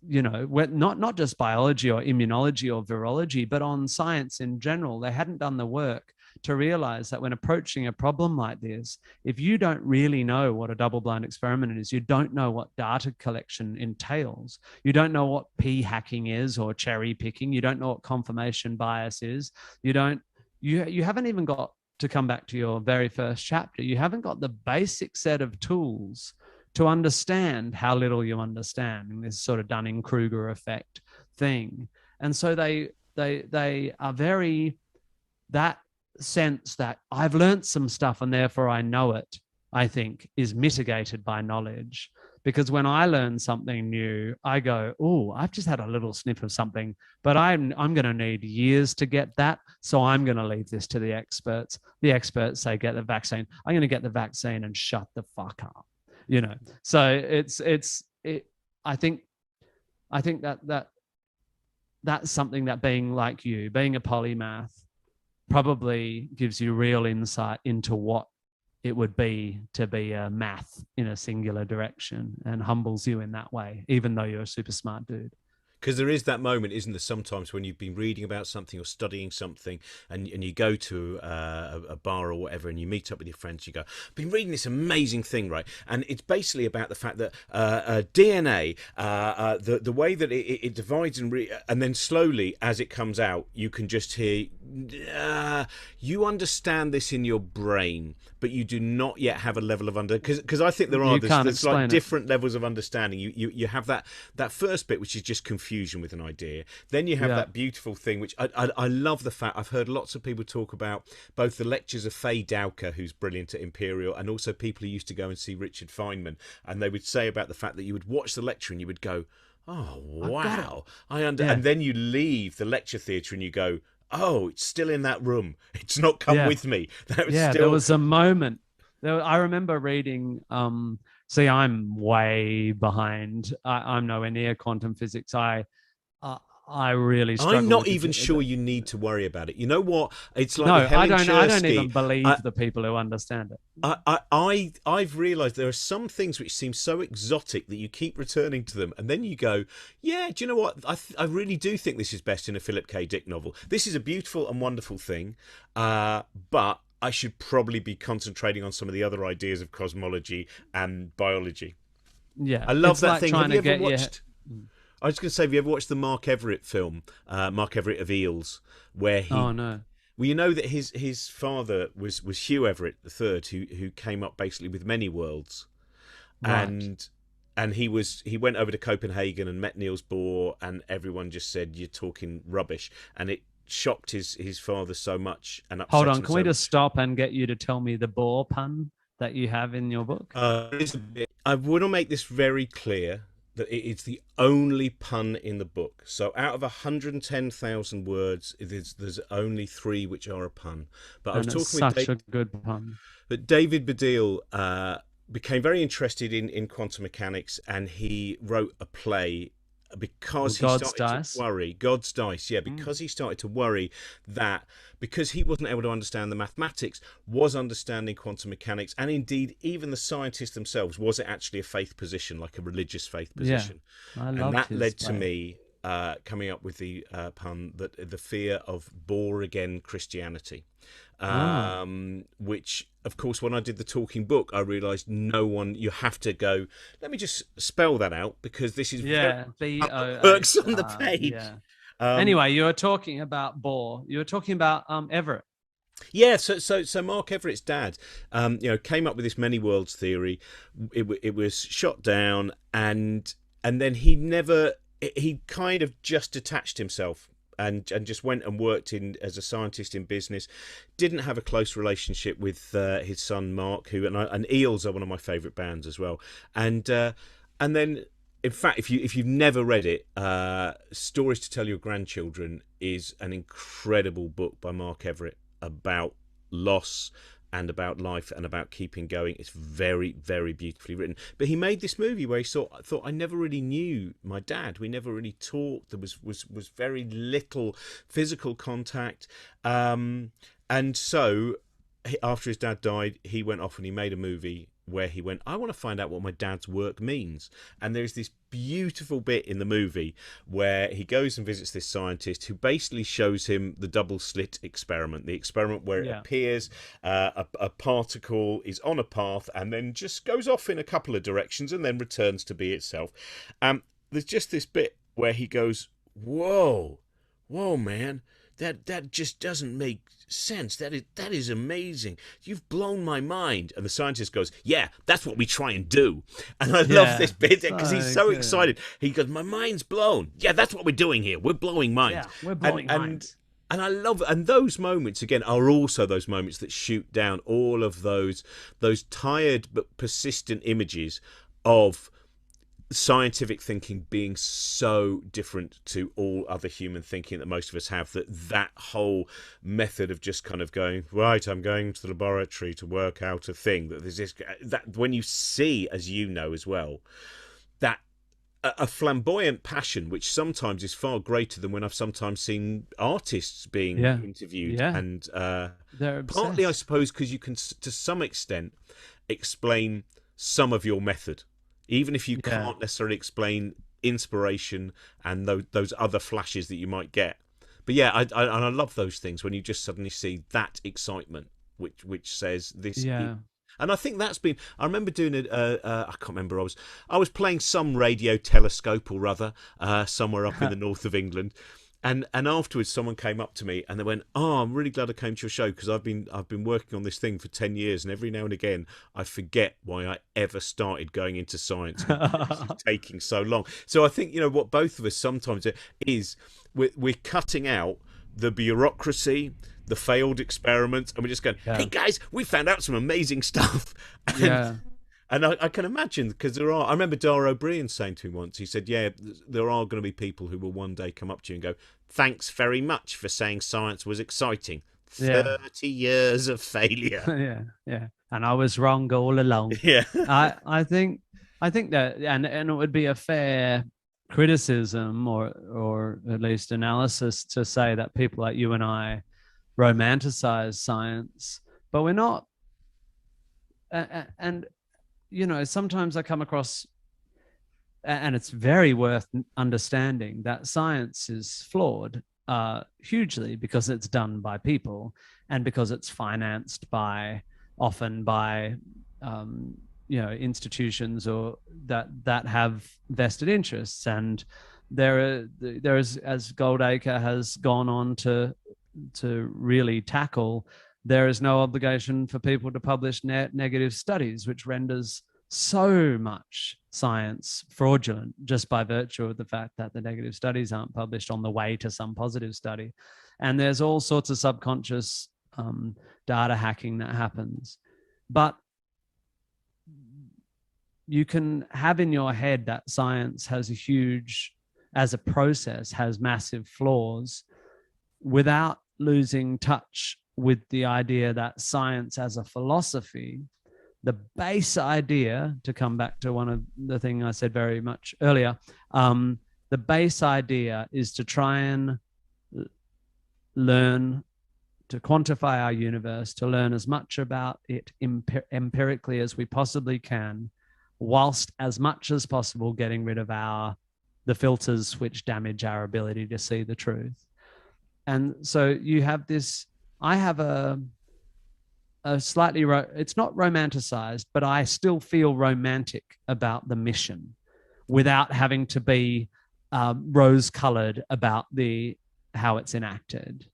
not just biology or immunology or virology, but on science in general. They hadn't done the work to realize that when approaching a problem like this, if you don't really know what a double-blind experiment is, you don't know what data collection entails, you don't know what p-hacking is or cherry picking, you don't know what confirmation bias is, you haven't even got, to come back to your very first chapter, you haven't got the basic set of tools to understand how little you understand in this sort of Dunning-Kruger effect thing. And so they are very, that sense that I've learned some stuff and therefore I know it, I think, is mitigated by knowledge. Because when I learn something new, I go, oh, I've just had a little sniff of something, but I'm going to need years to get that. So I'm going to leave this to the experts. The experts say, get the vaccine. I'm going to get the vaccine and shut the fuck up. So I think that's something that being like you, being a polymath, probably gives you real insight into what it would be to be a math in a singular direction, and humbles you in that way, even though you're a super smart dude. Because there is that moment, isn't there, sometimes when you've been reading about something or studying something and you go to a bar or whatever and you meet up with your friends, you go, I've been reading this amazing thing, right? And it's basically about the fact that DNA, the way that it divides and then slowly as it comes out, you can just hear, you understand this in your brain, but you do not yet have a level of because I think there's like different levels of understanding. You have that first bit, which is just confusion with an idea. Then you have that beautiful thing, which I love the fact I've heard lots of people talk about, both the lectures of Faye Dowker, who's brilliant at Imperial, and also people who used to go and see Richard Feynman, and they would say about the fact that you would watch the lecture and you would go, oh wow, and then you leave the lecture theatre and you go, oh, it's still in that room. It's not come with me. There was a moment. I remember reading. See, I'm way behind. I'm nowhere near quantum physics. I really struggle. I'm not even sure you need to worry about it. You know what? It's like no, with Helen I don't Chersky. even believe the people who understand it. I've realised there are some things which seem so exotic that you keep returning to them, and then you go, yeah, do you know what? I really do think this is best in a Philip K. Dick novel. This is a beautiful and wonderful thing, but I should probably be concentrating on some of the other ideas of cosmology and biology. Yeah, I love that thing. Have you ever watched? You... I was going to say, have you ever watched the Mark Everett film, Mark Everett of Eels, where he? Oh no. Well, you know that his father was Hugh Everett III, who came up basically with many worlds, Right. and he went over to Copenhagen and met Niels Bohr, and everyone just said, you're talking rubbish, and it shocked his father so much and upset Hold on, him can we just stop and get you to tell me the Bohr pun that you have in your book? I want to make this very clear that it's the only pun in the book. So out of 110,000 words, there's only 3 which are a pun. But I was talking with such a good pun. But David Baddiel became very interested in quantum mechanics, and he wrote a play because he started to worry. God's Dice, yeah, because he started to worry that because he wasn't able to understand the mathematics, was understanding quantum mechanics, and indeed even the scientists themselves, was it actually a faith position, like a religious faith position? Yeah, and that led to me coming up with the pun that the fear of bore again Christianity. Which, of course, when I did the talking book, I realised you have to go, let me just spell that out, because this is works on the page. Yeah. Anyway, you were talking about Bohr. You were talking about Everett. Yeah, so Mark Everett's dad, came up with this many worlds theory. It was shot down, and then he kind of just detached himself. And just went and worked as a scientist in business. Didn't have a close relationship with his son Mark, and Eels are one of my favourite bands as well. And then, in fact, if you've never read it, Stories to Tell Your Grandchildren is an incredible book by Mark Everett about loss and about life and about keeping going. It's very, very beautifully written. But he made this movie where he thought, I never really knew my dad. We never really talked. There was very little physical contact. And so after his dad died, he went off and he made a movie where he went, I want to find out what my dad's work means. And there's this beautiful bit in the movie where he goes and visits this scientist who basically shows him the double slit experiment, the experiment where it appears a particle is on a path and then just goes off in a couple of directions and then returns to be itself. There's just this bit where he goes, whoa, man, that just doesn't make sense. That is amazing. You've blown my mind. And the scientist goes, yeah, that's what we try and do. And I love this bit because he's so excited. He goes, my mind's blown. Yeah, that's what we're doing here. We're blowing minds. Yeah, we're blowing minds. And I love it. And those moments, again, are also those moments that shoot down all of those tired but persistent images of scientific thinking being so different to all other human thinking that most of us have, that whole method of just kind of going, right, I'm going to the laboratory to work out a thing, that there's this, that when you see, as you know as well, that a flamboyant passion which sometimes is far greater than when I've sometimes seen artists being interviewed. And partly I suppose because you can to some extent explain some of your method, even if you can't necessarily explain inspiration and those other flashes that you might get. But yeah, I love those things when you just suddenly see that excitement, which says this. Yeah. And I think that's been. I remember doing it. I can't remember. I was playing some radio telescope or other somewhere up in the north of England. And afterwards, someone came up to me and they went, "Oh, I'm really glad I came to your show because I've been working on this thing for 10 years, and every now and again I forget why I ever started going into science. It's taking so long." So I think what both of us sometimes do is we're cutting out the bureaucracy, the failed experiments, and we're just going, "Hey guys, we found out some amazing stuff." And I can imagine, because I remember Dara O'Brien saying to me once, he said, yeah, there are going to be people who will one day come up to you and go, thanks very much for saying science was exciting. 30 years of failure. Yeah. And I was wrong all along. Yeah. I think that, and it would be a fair criticism or at least analysis to say that people like you and I romanticize science, but we're not. And you know, sometimes I come across, and it's very worth understanding, that science is flawed hugely because it's done by people and because it's financed often by institutions or that have vested interests. And there is, as Goldacre has gone on to really tackle, there is no obligation for people to publish negative studies, which renders so much science fraudulent just by virtue of the fact that the negative studies aren't published on the way to some positive study. And there's all sorts of subconscious data hacking that happens. But you can have in your head that science has as a process, has massive flaws, without losing touch with the idea that science as a philosophy, the base idea, to come back to one of the things I said very much earlier, the base idea is to try and learn to quantify our universe, to learn as much about it empirically as we possibly can, whilst as much as possible getting rid of the filters which damage our ability to see the truth. And so you have this, I have a slightly, it's not romanticized, but I still feel romantic about the mission without having to be rose-colored about how it's enacted.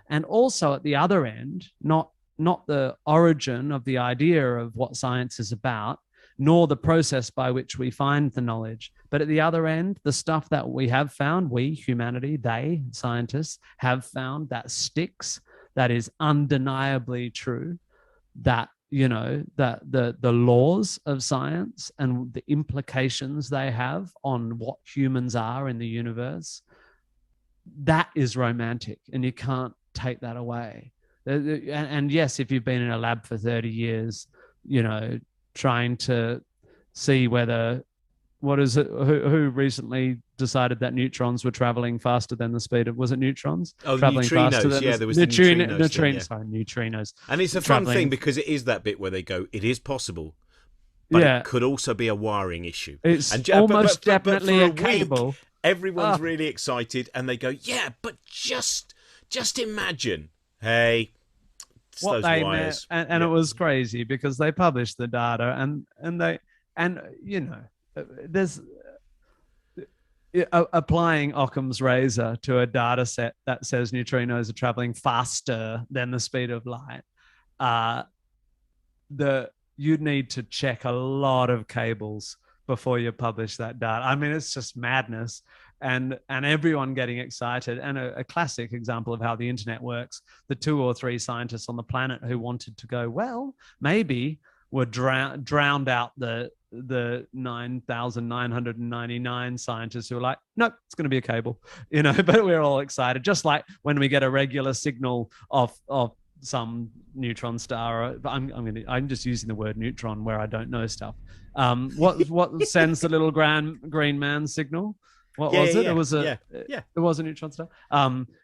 And also at the other end, not the origin of the idea of what science is about, nor the process by which we find the knowledge, but at the other end, the stuff that we have found, we, humanity, they, scientists, have found that sticks, that is undeniably true, that, you know, that the laws of science and the implications they have on what humans are in the universe, that is romantic, and you can't take that away. And yes, if you've been in a lab for 30 years, you know, trying to see whether, who recently decided that neutrons were traveling faster than the speed of, was it neutrons? Oh, traveling neutrinos, faster than there was the neutrinos thing, yeah. Sorry, neutrinos. And it's a fun thing because it is that bit where they go, it is possible, but it could also be a wiring issue. It's and, almost but definitely for a cable. Week, everyone's really excited, and they go, yeah, but just imagine, hey, it's what those they wires. meant, and it was crazy because they published the data, and you know, there's applying Occam's razor to a data set that says neutrinos are traveling faster than the speed of light. You'd need to check a lot of cables before you publish that data. I mean, it's just madness. And everyone getting excited. And a classic example of how the internet works, the 2 or 3 scientists on the planet who wanted to go, well, maybe were drowned out the 9,999 scientists who were like, nope, it's going to be a cable, you know, but we're all excited. Just like when we get a regular signal of some neutron star, I'm just using the word neutron where I don't know stuff. What sends the little green man signal? What was it? It was a neutron star.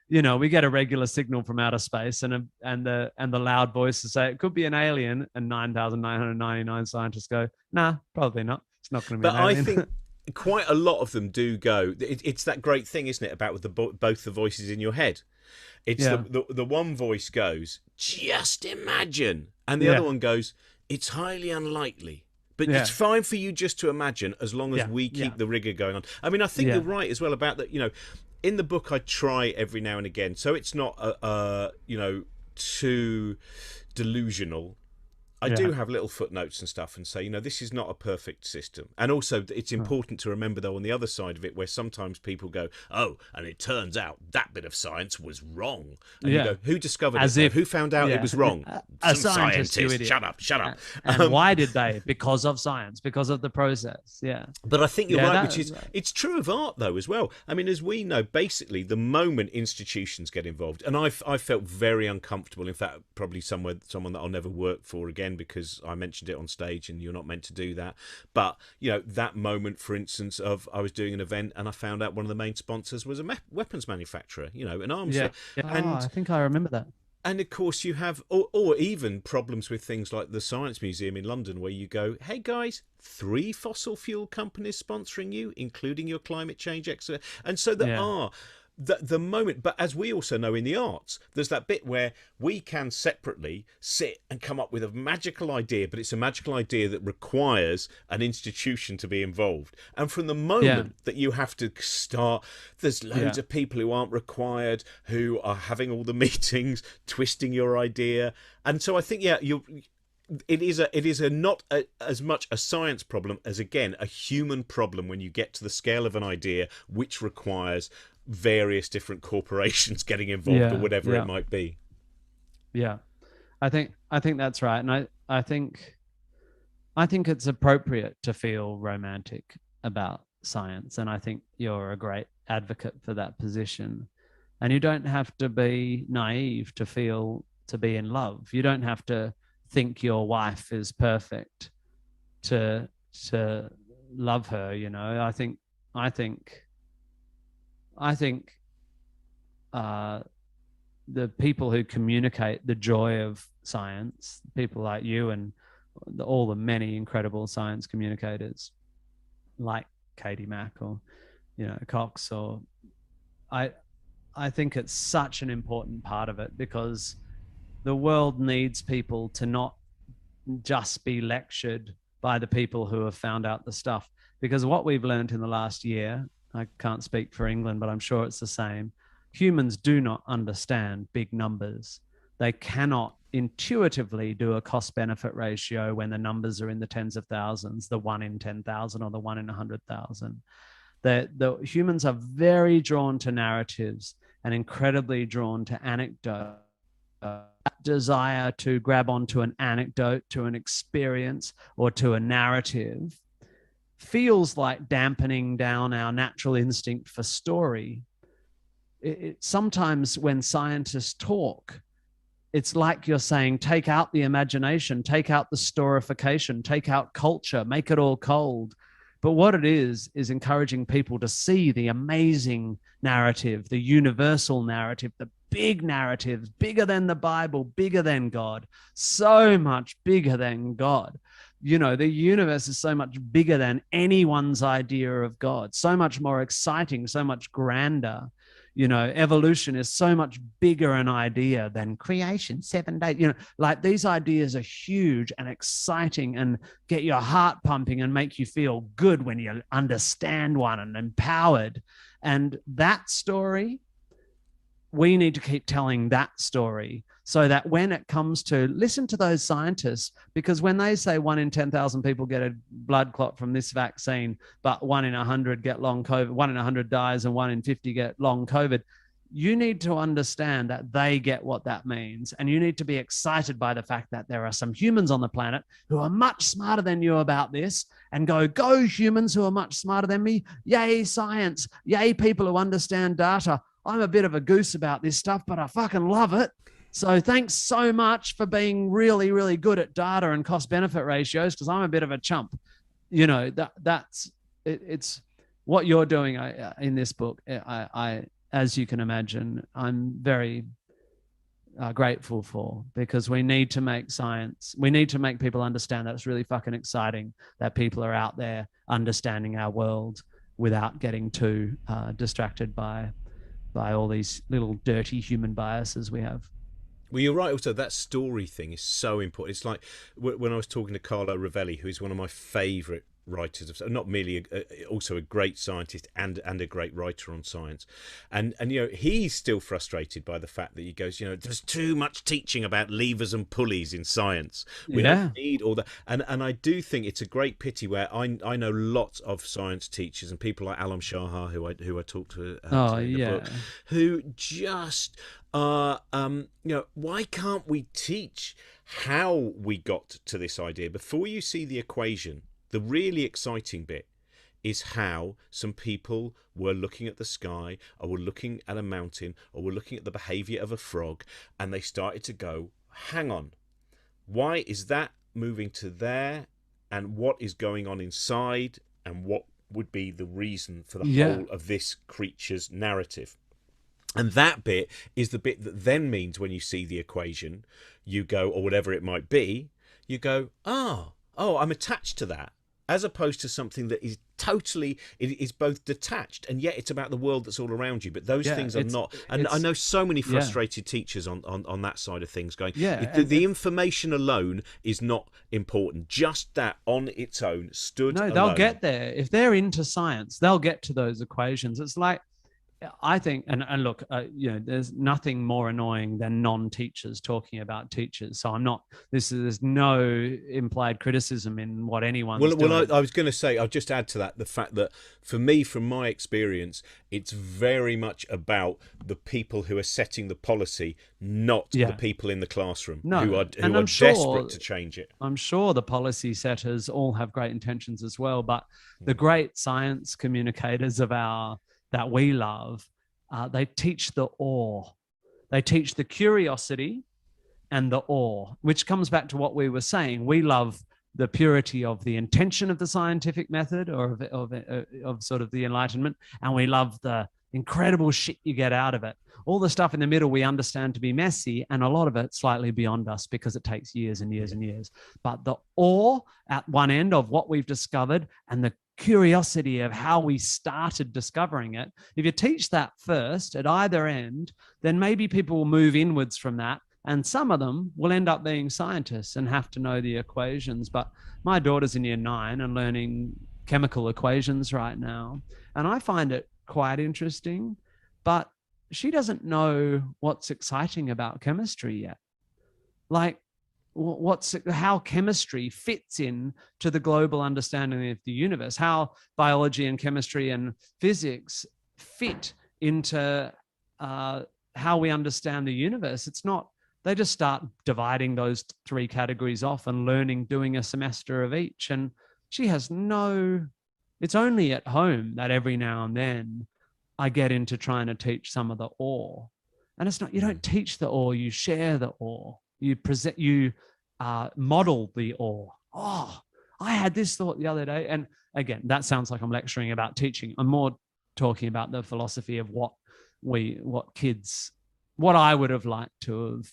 You know, we get a regular signal from outer space, and the loud voices say it could be an alien, and 9,999 scientists go, nah, probably not. It's not going to be. But an alien. I think quite a lot of them do go. It's that great thing, isn't it, about with both the voices in your head. It's the one voice goes, just imagine, and the other one goes, it's highly unlikely. But it's fine for you just to imagine, as long as we keep the rigor going on. I mean, I think you're right as well about that. You know, in the book, I try every now and again, so it's not too delusional. I do have little footnotes and stuff and say, you know, this is not a perfect system. And also it's important to remember, though, on the other side of it, where sometimes people go, oh, and it turns out that bit of science was wrong. And you go, who discovered it? Who found out it was wrong? A Some scientist. Shut up. And why did they? Because of science, because of the process. Yeah. But I think you're right, which is, it's true of art, though, as well. I mean, as we know, basically, the moment institutions get involved, and I felt very uncomfortable, in fact, probably someone that I'll never work for again, again because I mentioned it on stage and you're not meant to do that. But, you know, that moment, for instance, of I was doing an event and I found out one of the main sponsors was a weapons manufacturer, you know, an arms. Yeah. And I think I remember that. And of course you have, or even problems with things like the Science Museum in London, where you go, hey guys, 3 fossil fuel companies sponsoring you, including your climate change expert. And so there are the moment, but as we also know in the arts, there's that bit where we can separately sit and come up with a magical idea, but it's a magical idea that requires an institution to be involved. And from the moment that you have to start, there's loads of people who aren't required, who are having all the meetings, twisting your idea. And so I think, it is not as much a science problem as, again, a human problem when you get to the scale of an idea which requires various different corporations getting involved or whatever it might be. I think that's right. And I think it's appropriate to feel romantic about science, and I think you're a great advocate for that position. And you don't have to be naive to be in love. You don't have to think your wife is perfect to love her, you know. I think the people who communicate the joy of science, people like you and all the many incredible science communicators like Katie Mack or, you know, Cox, or I think it's such an important part of it, because the world needs people to not just be lectured by the people who have found out the stuff. Because what we've learned in the last year, I can't speak for England, but I'm sure it's the same. Humans do not understand big numbers. They cannot intuitively do a cost-benefit ratio when the numbers are in the tens of thousands, the 1 in 10,000 or the 1 in 100,000. The humans are very drawn to narratives and incredibly drawn to anecdote. That desire to grab onto an anecdote, to an experience, or to a narrative feels like dampening down our natural instinct for story. Sometimes when scientists talk, it's like you're saying, take out the imagination, take out the storification, take out culture, make it all cold. But what it is encouraging people to see the amazing narrative, the universal narrative, the big narratives, bigger than the Bible, bigger than God, so much bigger than God. You know, the universe is so much bigger than anyone's idea of God, so much more exciting, so much grander. You know, evolution is so much bigger an idea than creation, 7 days. You know, like these ideas are huge and exciting and get your heart pumping and make you feel good when you understand one and empowered. And that story, we need to keep telling that story so that when it comes to listen to those scientists, because when they say 1 in 10,000 people get a blood clot from this vaccine, but 1 in 100 get long COVID, 1 in 100 dies and 1 in 50 get long COVID, you need to understand that they get what that means. And you need to be excited by the fact that there are some humans on the planet who are much smarter than you about this, and go humans who are much smarter than me. Yay, science. Yay, people who understand data. I'm a bit of a goose about this stuff, but I fucking love it. So thanks so much for being really, really good at data and cost benefit ratios, because I'm a bit of a chump. You know, it's what you're doing in this book. I as you can imagine, I'm very grateful for, because we need to make science, we need to make people understand that it's really fucking exciting that people are out there understanding our world without getting too distracted by all these little dirty human biases we have. Well, you're right. Also, that story thing is so important. It's like when I was talking to Carlo Rovelli, who is one of my favourite writers, not merely also a great scientist and a great writer on science, and you know, he's still frustrated by the fact that he goes, you know, there's too much teaching about levers and pulleys in science. We don't need all that. And I do think it's a great pity where I know lots of science teachers and people like Alam Shahar, who I talked to in the book, who just you know, why can't we teach how we got to this idea? Before you see the equation, the really exciting bit is how some people were looking at the sky, or were looking at a mountain, or were looking at the behaviour of a frog, and they started to go, hang on, why is that moving to there, and what is going on inside, and what would be the reason for the whole of this creature's narrative. And that bit is the bit that then means when you see the equation, you go, or whatever it might be, you go, oh, I'm attached to that, as opposed to something that is totally, it is both detached, and yet it's about the world that's all around you. But those things are not. And I know so many frustrated teachers on that side of things going, the information alone is not important. Just that on its own stood alone. They'll get there. If they're into science, they'll get to those equations. It's like, I think, and look, there's nothing more annoying than non-teachers talking about teachers. So I'm not. There's no implied criticism in what anyone's doing. Well, I was going to say, I'll just add to that the fact that for me, from my experience, it's very much about the people who are setting the policy, not the people in the classroom who are desperate to change it. I'm sure the policy setters all have great intentions as well, but the great science communicators that we love, they teach the awe. They teach the curiosity and the awe, which comes back to what we were saying. We love the purity of the intention of the scientific method, or of sort of the Enlightenment, and we love the incredible shit you get out of it. All the stuff in the middle we understand to be messy, and a lot of it slightly beyond us because it takes years and years and years. But the awe at one end of what we've discovered, and the curiosity of how we started discovering it, if you teach that first at either end, then maybe people will move inwards from that, and some of them will end up being scientists and have to know the equations. But my daughter's in year 9 and learning chemical equations right now, and I find it quite interesting, but she doesn't know what's exciting about chemistry yet. Like, how chemistry fits in to the global understanding of the universe, how biology and chemistry and physics fit into how we understand the universe. It's not, they just start dividing those 3 categories off and doing a semester of each. And she has it's only at home that every now and then I get into trying to teach some of the awe. And it's not, you don't teach the awe, you share the awe. You model the awe. Oh, I had this thought the other day. And again, that sounds like I'm lecturing about teaching. I'm more talking about the philosophy of what I would have liked to have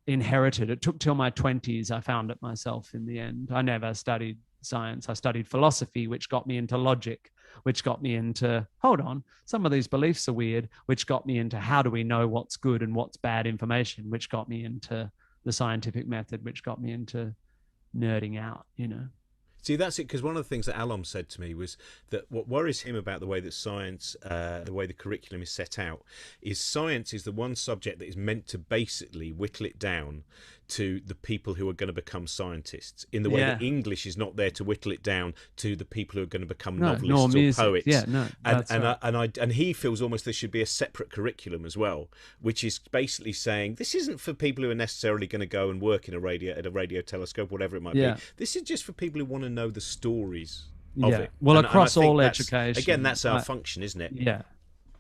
inherited. It took till my 20s. I found it myself in the end. I never studied science. I studied philosophy, which got me into logic, which got me into, hold on, some of these beliefs are weird, which got me into how do we know what's good and what's bad information, which got me into the scientific method, which got me into nerding out, See, that's it, because one of the things that Alom said to me was that what worries him about the way that science, the way the curriculum is set out, is science is the one subject that is meant to basically whittle it down to the people who are going to become scientists, in the way that English is not there to whittle it down to the people who are going to become novelists or poets. And he feels almost there should be a separate curriculum as well, which is basically saying this isn't for people who are necessarily going to go and work at a radio telescope, whatever it might be. This is just for people who want to know the stories of it. Well, across all education. Again, that's our function, isn't it? Yeah,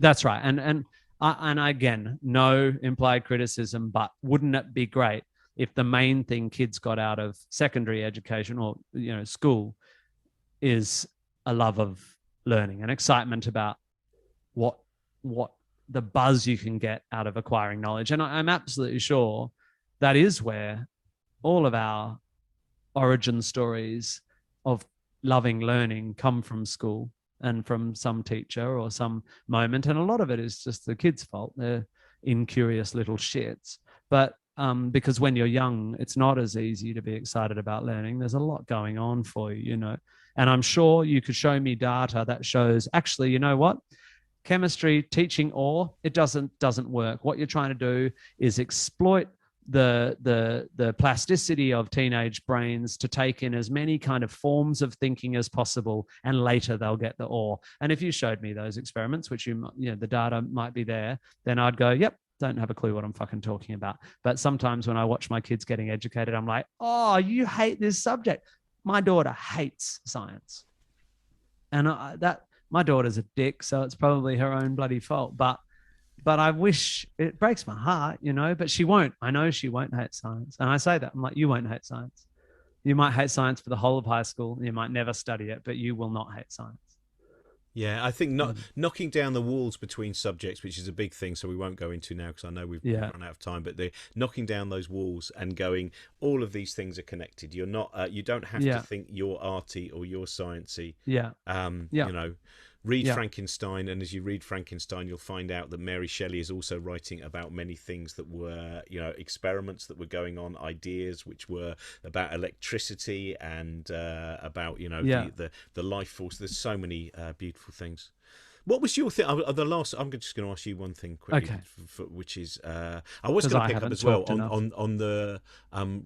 that's right. And again, no implied criticism, but wouldn't it be great if the main thing kids got out of secondary education or school is a love of learning and excitement about what the buzz you can get out of acquiring knowledge. And I'm absolutely sure that is where all of our origin stories of loving learning come from school and from some teacher or some moment. And a lot of it is just the kids' fault. They're incurious little shits. But because when you're young, it's not as easy to be excited about learning. There's a lot going on for you, And I'm sure you could show me data that shows, actually, you know what? Chemistry, teaching awe, it doesn't work. What you're trying to do is exploit the plasticity of teenage brains to take in as many kind of forms of thinking as possible, and later they'll get the awe. And if you showed me those experiments, which the data might be there, then I'd go, yep, don't have a clue what I'm fucking talking about. But sometimes when I watch my kids getting educated, I'm like, oh, you hate this subject. My daughter hates science. And my daughter's a dick, so it's probably her own bloody fault. But but I wish, it breaks my heart, you know, but she won't. I know she won't hate science. And I say that, I'm like, you won't hate science. You might hate science for the whole of high school. You might never study it, but you will not hate science. Yeah, I think knocking down the walls between subjects, which is a big thing, so we won't go into now because I know we've run out of time. But the knocking down those walls and going, all of these things are connected. You're not, you don't have to think you're arty or you're sciencey. Yeah. You know, read Frankenstein, and as you read Frankenstein, you'll find out that Mary Shelley is also writing about many things that were, you know, experiments that were going on, ideas which were about electricity and about, you know, the life force. There's so many beautiful things. What was your thing? The last. I'm just going to ask you one thing quickly, which is I was going to pick up as well on the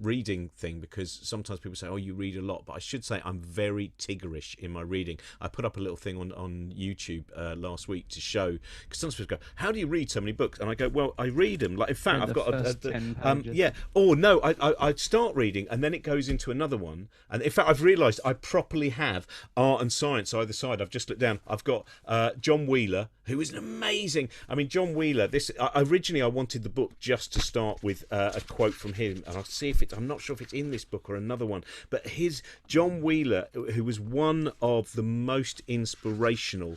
reading thing, because sometimes people say, "Oh, you read a lot," but I should say I'm very Tiggerish in my reading. I put up a little thing on YouTube last week to show, because sometimes people go, "How do you read so many books?" And I go, "Well, I read them. Like, in fact, I've got 10 pages. yeah. Oh no, I start reading and then it goes into another one. And in fact, I've realised I properly have art and science either side. I've just looked down. I've got John Wheeler, who is an amazing. I mean, John Wheeler. Originally I wanted the book just to start with a quote from him, and I'll see if it's. I'm not sure if it's in this book or another one. But John Wheeler, who was one of the most inspirational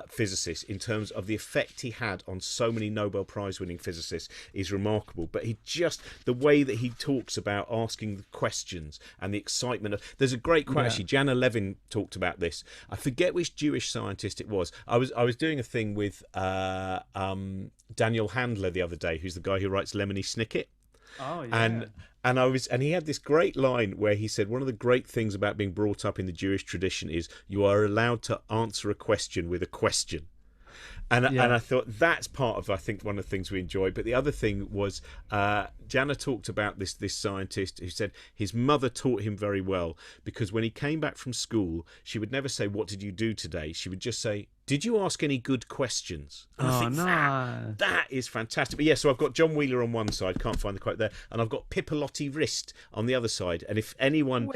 physicists in terms of the effect he had on so many Nobel Prize winning physicists, is remarkable. But the way that he talks about asking the questions and the excitement of. There's a great quote actually. Janna Levin talked about this. I forget which Jewish scientist it was. I was doing a thing with Daniel Handler the other day, who's the guy who writes Lemony Snicket. Oh yeah. And he had this great line where he said, one of the great things about being brought up in the Jewish tradition is you are allowed to answer a question with a question. And I thought that's part of, I think, one of the things we enjoy. But the other thing was, Jana talked about this scientist who said his mother taught him very well, because when he came back from school, she would never say, "What did you do today?" She would just say, "Did you ask any good questions?" And I think that is fantastic. But so I've got John Wheeler on one side, can't find the quote there, and I've got Pipilotti Rist on the other side. And if anyone...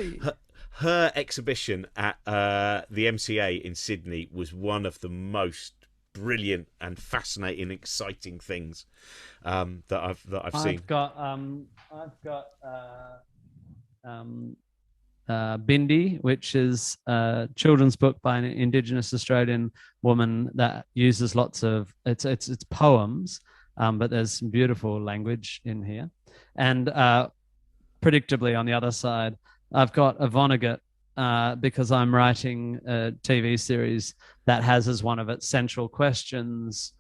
Her exhibition at the MCA in Sydney was one of the most brilliant and fascinating, exciting things that I've seen. I've got Bindi, which is a children's book by an Indigenous Australian woman that uses lots of it's poems, but there's some beautiful language in here. And predictably, on the other side, I've got a Vonnegut, because I'm writing a TV series that has as one of its central questions,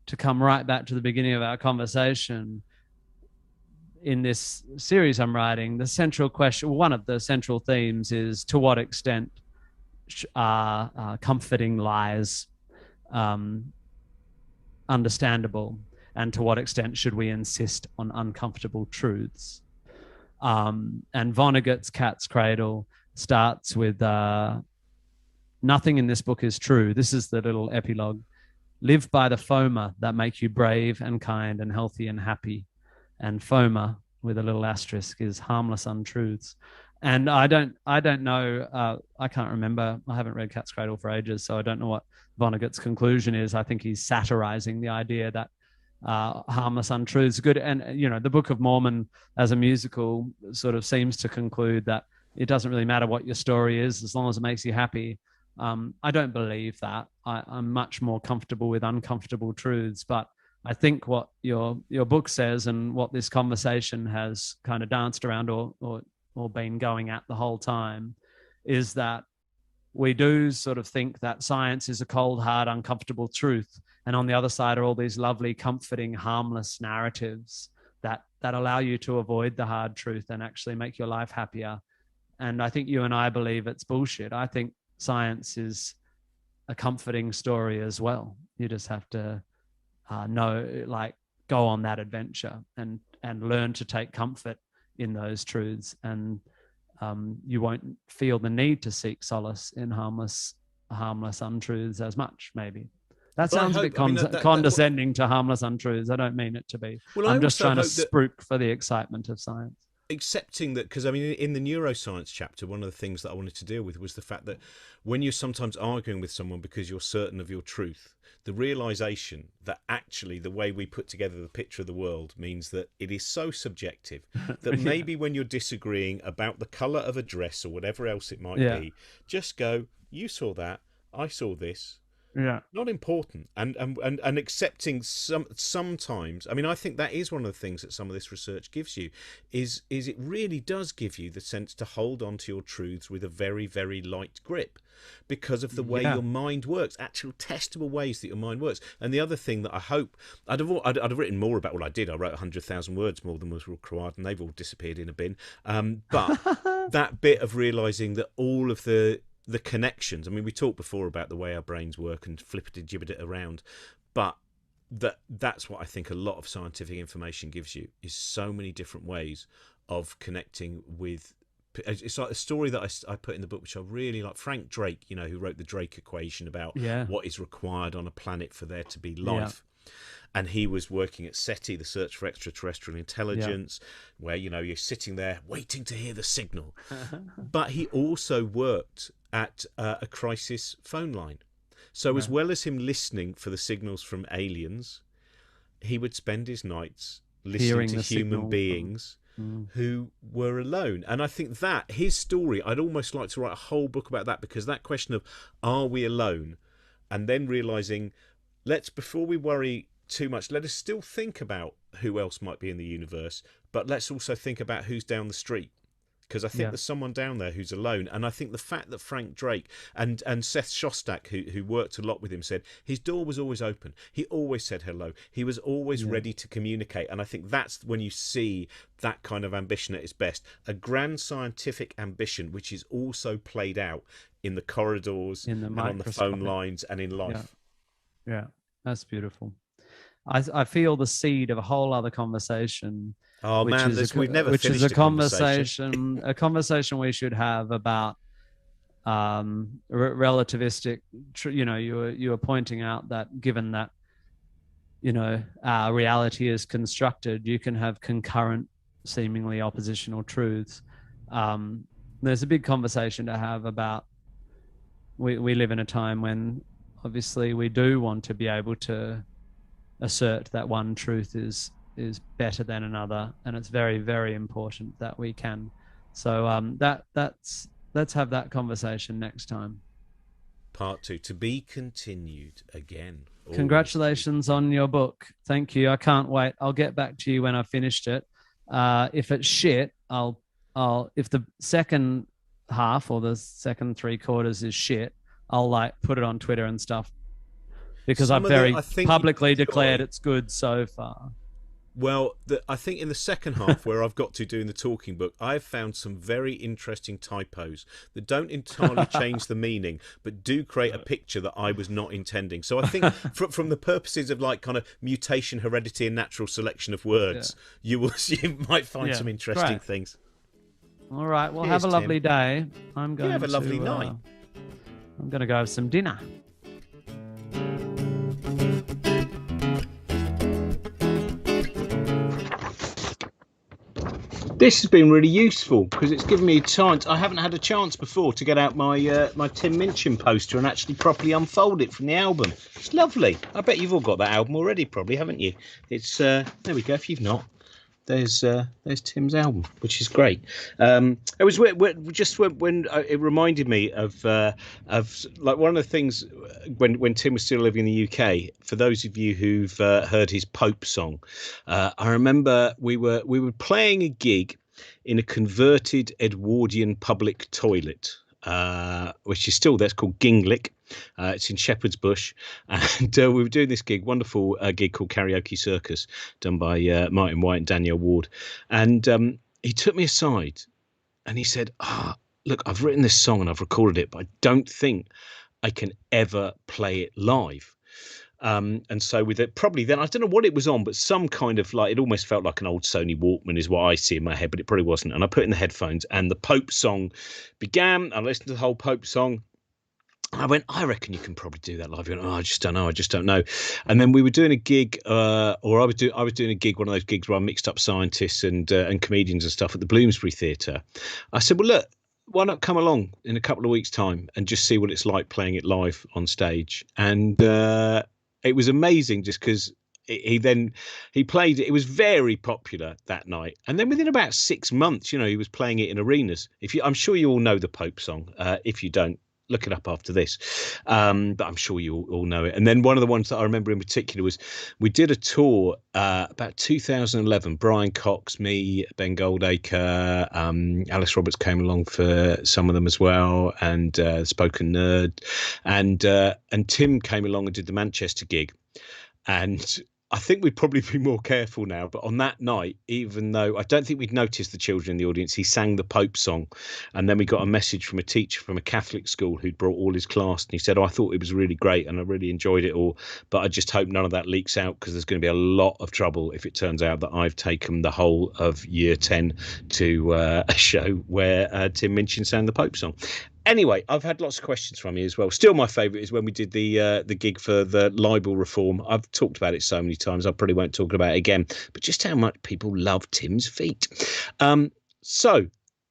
to come right back to the beginning of our conversation. In this series I'm writing, the central question, one of the central themes, is to what extent are comforting lies understandable, and to what extent should we insist on uncomfortable truths? And Vonnegut's Cat's Cradle starts with nothing in this book is true. This is the little epilogue. Live by the FOMA that make you brave and kind and healthy and happy. And FOMA, with a little asterisk, is harmless untruths. And I don't know, I can't remember. I haven't read Cat's Cradle for ages, so I don't know what Vonnegut's conclusion is. I think he's satirizing the idea that harmless untruths are good. And, you know, the Book of Mormon as a musical sort of seems to conclude that it doesn't really matter what your story is as long as it makes you happy. I don't believe that. I'm much more comfortable with uncomfortable truths. But I think what your book says, and what this conversation has kind of danced around or been going at the whole time, is that we do sort of think that science is a cold, hard, uncomfortable truth. And on the other side are all these lovely, comforting, harmless narratives that allow you to avoid the hard truth and actually make your life happier. And I think you and I believe it's bullshit. I think science is a comforting story as well. You just have to go on that adventure and learn to take comfort in those truths. And you won't feel the need to seek solace in harmless untruths as much, maybe. That sounds a bit condescending to harmless untruths. I don't mean it to be. Well, I'm just trying to spruik for the excitement of science. accepting that, because I mean, in the neuroscience chapter, one of the things that I wanted to deal with was the fact that when you're sometimes arguing with someone because you're certain of your truth, the realization that actually the way we put together the picture of the world means that it is so subjective that maybe when you're disagreeing about the color of a dress or whatever else it might be, just go, you saw that, I saw this. Yeah, Not important, and accepting sometimes. I mean, I think that is one of the things that some of this research gives you, is it really does give you the sense to hold on to your truths with a very, very light grip, because of the way your mind works, actual testable ways that your mind works. And the other thing that I hope I'd have written more about. Well, I did. I wrote 100,000 words more than was required, and they've all disappeared in a bin. But that bit of realizing that all of the connections. I mean, we talked before about the way our brains work and flippity-gibbet it around, but that's what I think a lot of scientific information gives you, is so many different ways of connecting with. It's like a story that I put in the book, which I really like. Frank Drake, you know, who wrote the Drake equation about what is required on a planet for there to be life. And he was working at SETI, the Search for Extraterrestrial Intelligence, where, you know, you're sitting there waiting to hear the signal. But he also worked at a crisis phone line. So as well as him listening for the signals from aliens, he would spend his nights listening to human beings who were alone. And I think that his story, I'd almost like to write a whole book about that, because that question of, are we alone? And then realizing, before we worry too much, let us still think about who else might be in the universe, but let's also think about who's down the street. Because I think there's someone down there who's alone. And I think the fact that Frank Drake and Seth Shostak, who worked a lot with him, said his door was always open. He always said hello. He was always ready to communicate. And I think that's when you see that kind of ambition at its best. A grand scientific ambition, which is also played out in the corridors, and on the phone lines, and in life. Yeah, that's beautiful. I feel the seed of a whole other conversation. Oh man, we've never finished a conversation. A conversation we should have about relativistic. You know, you were pointing out that given that, you know, our reality is constructed, you can have concurrent, seemingly oppositional truths. There's a big conversation to have about. We live in a time when obviously we do want to be able to assert that one truth is better than another, and it's very, very important that we can. So let's have that conversation next time. Part 2, to be continued again. Congratulations on your book. Thank you. I can't wait. I'll get back to you when I've finished it. If it's shit, I'll if the second half or the second 3/4 is shit, I'll like put it on Twitter and stuff, because I've very publicly declared it's good so far. Well, I think in the second half, where I've got to doing the talking book, I've found some very interesting typos that don't entirely change the meaning, but do create a picture that I was not intending. So I think from the purposes of like kind of mutation, heredity, and natural selection of words, you might find some interesting things. All right. Well, have a lovely day. I'm going to have a lovely night. I'm going to go have some dinner. This has been really useful because it's given me time. I haven't had a chance before to get out my my Tim Minchin poster and actually properly unfold it from the album. It's lovely. I bet you've all got that album already, probably, haven't you? It's there we go. If you've not, there's Tim's album, which is great. It was just when it reminded me of like one of the things when Tim was still living in the UK. For those of you who've heard his Pope song, I remember we were playing a gig in a converted Edwardian public toilet, which is still there. It's called Ginglick. It's in Shepherd's Bush, and we were doing this wonderful gig called Karaoke Circus, done by Martin White and Danielle Ward. And he took me aside and he said, look, I've written this song and I've recorded it, but I don't think I can ever play it live. And so with it, probably then, I don't know what it was on, but some kind of like, it almost felt like an old Sony Walkman is what I see in my head, but it probably wasn't. And I put in the headphones and the Pope song began. I listened to the whole Pope song. I went, I reckon you can probably do that live. He went, oh, I just don't know. And then we were doing a gig, or I was doing a gig, one of those gigs where I mixed up scientists and comedians and stuff at the Bloomsbury Theatre. I said, well, look, why not come along in a couple of weeks' time and just see what it's like playing it live on stage? And it was amazing, just because he played it. It was very popular that night, and then within about 6 months, he was playing it in arenas. I'm sure you all know the Pope song. If you don't, look it up after this, but I'm sure you all know it. And then one of the ones that I remember in particular was we did a tour about 2011. Brian Cox, me, Ben Goldacre, Alice Roberts came along for some of them as well, and Spoken Nerd, and Tim came along and did the Manchester gig. And I think we'd probably be more careful now, but on that night, even though I don't think we'd noticed the children in the audience, he sang the Pope song. And then we got a message from a teacher from a Catholic school who'd brought all his class, and he said, I thought it was really great and I really enjoyed it all, but I just hope none of that leaks out, because there's going to be a lot of trouble if it turns out that I've taken the whole of year 10 to a show where Tim Minchin sang the Pope song. Anyway, I've had lots of questions from you as well. Still, my favourite is when we did the gig for the libel reform. I've talked about it so many times, I probably won't talk about it again. But just how much people love Tim's feet. So,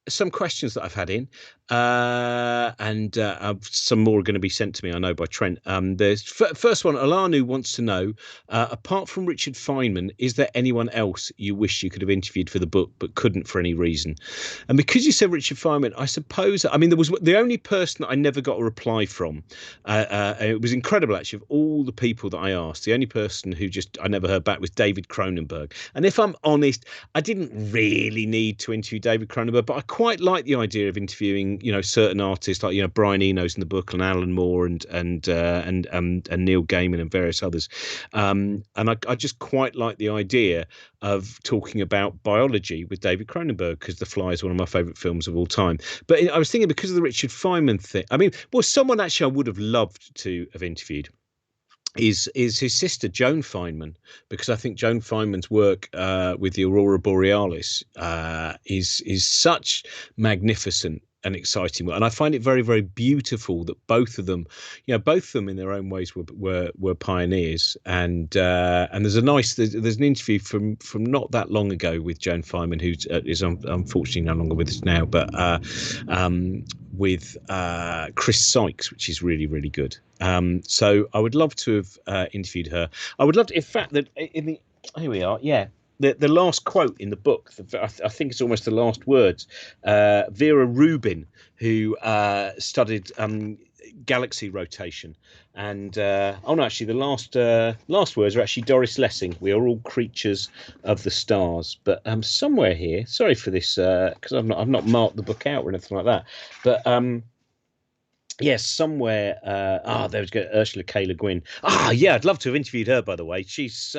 some questions that I've had in, and some more are going to be sent to me, I know, by Trent. There's first one. Alanu wants to know, apart from Richard Feynman, is there anyone else you wish you could have interviewed for the book but couldn't for any reason? And because you said Richard Feynman, I suppose, I mean, there was the only person that I never got a reply from. It was incredible, actually. Of all the people that I asked, the only person who I never heard back was David Cronenberg. And if I'm honest, I didn't really need to interview David Cronenberg, but I quite like the idea of interviewing, certain artists like, Brian Eno's in the book, and Alan Moore and Neil Gaiman and various others. And I just quite like the idea of talking about biology with David Cronenberg, because The Fly is one of my favourite films of all time. But I was thinking, because of the Richard Feynman thing, I mean, well, someone actually I would have loved to have interviewed is his sister Joan Feynman, because I think Joan Feynman's work with the Aurora Borealis is such magnificent and exciting work, and I find it very, very beautiful that both of them in their own ways were pioneers. And there's an interview from not that long ago with Joan Feynman, who is unfortunately no longer with us now, but with Chris Sykes, which is really, really good. So I would love to have interviewed her. I would love to, in fact, that here we are. Yeah. The last quote in the book, I think it's almost the last words. Vera Rubin, who studied galaxy rotation, and actually, the last words are actually Doris Lessing. We are all creatures of the stars. But somewhere here, sorry for this, because I've not marked the book out or anything like that. But yes, somewhere. There's Ursula K. Le Guin. Yeah, I'd love to have interviewed her. By the way, she's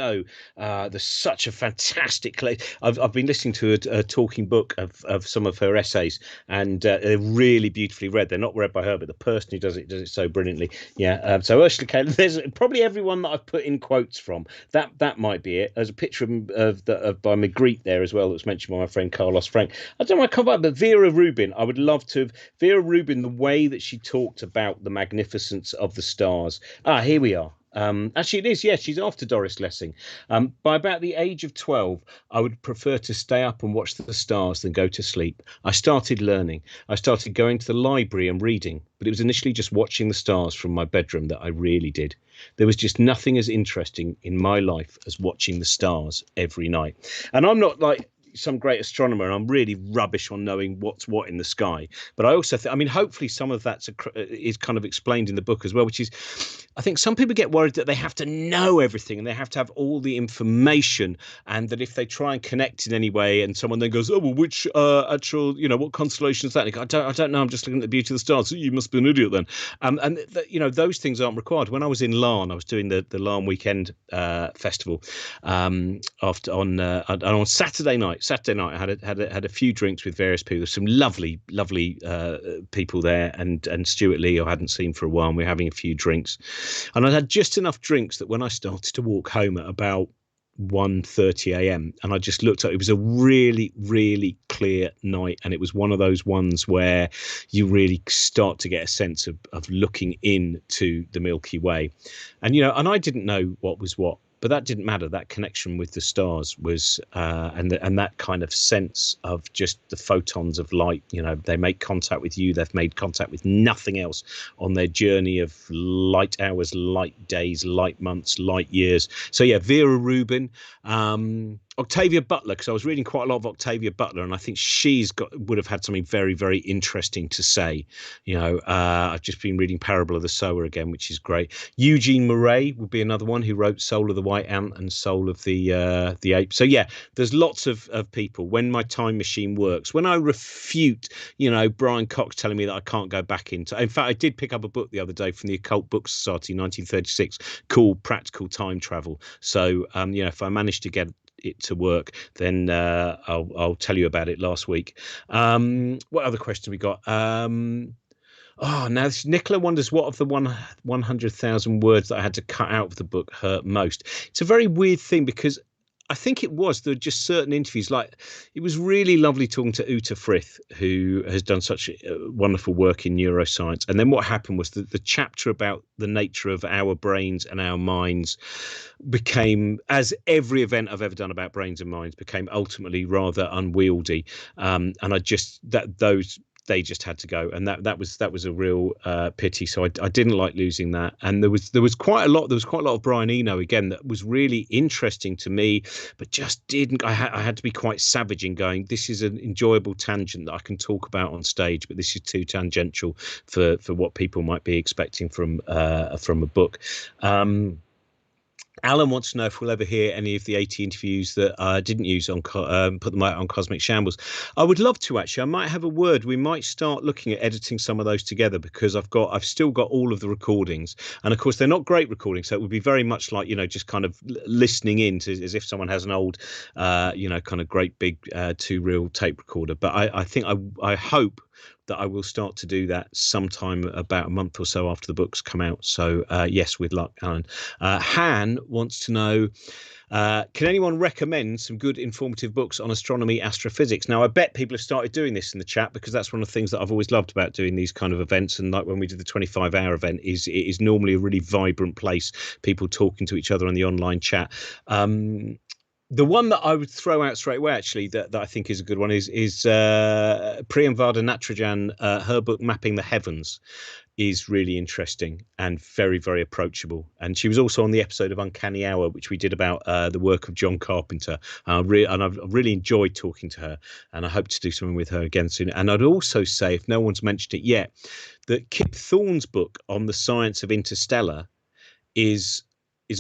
there's such a fantastic. I've been listening to a talking book of some of her essays, and they're really beautifully read. They're not read by her, but the person who does it so brilliantly. Yeah. So Ursula K. There's probably everyone that I've put in quotes from. That might be it. There's a picture of by Magritte there as well that was mentioned by my friend Carlos Frank. I don't want to come up, but Vera Rubin. I would love to have Vera Rubin. The way that she talked about the magnificence of the stars. Here we are. Actually, it is. Yes, she's after Doris Lessing. By about the age of 12, I would prefer to stay up and watch the stars than go to sleep. I started learning. I started going to the library and reading, but it was initially just watching the stars from my bedroom that I really did. There was just nothing as interesting in my life as watching the stars every night. And I'm not like some great astronomer, and I'm really rubbish on knowing what's what in the sky, but I also think, hopefully some of that is kind of explained in the book as well, which is, I think some people get worried that they have to know everything and they have to have all the information, and that if they try and connect in any way and someone then goes, oh well, which actual, what constellation is that? Go, I don't know, I'm just looking at the beauty of the stars. You must be an idiot then. And those ththings aren't required. When I was in Larne, I was doing the Larne Weekend Festival on Saturday night. I had a few drinks with various people. Some lovely people there, and Stuart Lee I hadn't seen for a while. And we were having a few drinks, and I had just enough drinks that when I started to walk home at about 1:30 a.m. and I just looked at it was a really, really clear night, and it was one of those ones where you really start to get a sense of looking into the Milky Way. And and I didn't know what was what, but that didn't matter. That connection with the stars was and that kind of sense of just the photons of light. They make contact with you, they've made contact with nothing else on their journey of light hours, light days, light months, light years. So yeah, Vera Rubin, Octavia Butler, because I was reading quite a lot of Octavia Butler, and I think would have had something very, very interesting to say. I've just been reading Parable of the Sower again, which is great. Eugene Murray would be another one who wrote Soul of the White Ant and Soul of the Ape. So yeah, there's lots of people. When my time machine works, when I refute, Brian Cox telling me that I can't go back into. In fact, I did pick up a book the other day from the Occult Book Society, 1936, called Practical Time Travel. So if I manage to get it to work, then I'll tell you about it last week. What other question we got? Now Nicola wonders what of the 100,000 words that I had to cut out of the book hurt most. It's a very weird thing, because I think there were just certain interviews, like it was really lovely talking to Uta Frith, who has done such wonderful work in neuroscience. And then what happened was that the chapter about the nature of our brains and our minds became, as every event I've ever done about brains and minds, became ultimately rather unwieldy. And they just had to go, and that was a real pity. So I didn't like losing that. And there was quite a lot of Brian Eno again that was really interesting to me, but just didn't. I had to be quite savage in going, this is an enjoyable tangent that I can talk about on stage, but this is too tangential for what people might be expecting from a book. Alan wants to know if we'll ever hear any of the 80 interviews that I didn't use on put them out on Cosmic Shambles. I would love to, actually. I might have a word. We might start looking at editing some of those together, because I've still got all of the recordings, and of course they're not great recordings, so it would be very much like just kind of listening in to, as if someone has an old kind of great big two-reel tape recorder. But I hope that I will start to do that sometime about a month or so after the books come out. So yes, with luck, Alan. Han wants to know, can anyone recommend some good informative books on astronomy, astrophysics? Now, I bet people have started doing this in the chat, because that's one of the things that I've always loved about doing these kind of events. And like when we did the 25-hour event, it is normally a really vibrant place, people talking to each other on the online chat. The one that I would throw out straight away, actually, that I think is a good one is Priyamvada Natarajan. Her book Mapping the Heavens is really interesting and very, very approachable. And she was also on the episode of Uncanny Hour, which we did about the work of John Carpenter. And I've really enjoyed talking to her, and I hope to do something with her again soon. And I'd also say, if no one's mentioned it yet, that Kip Thorne's book on the science of interstellar is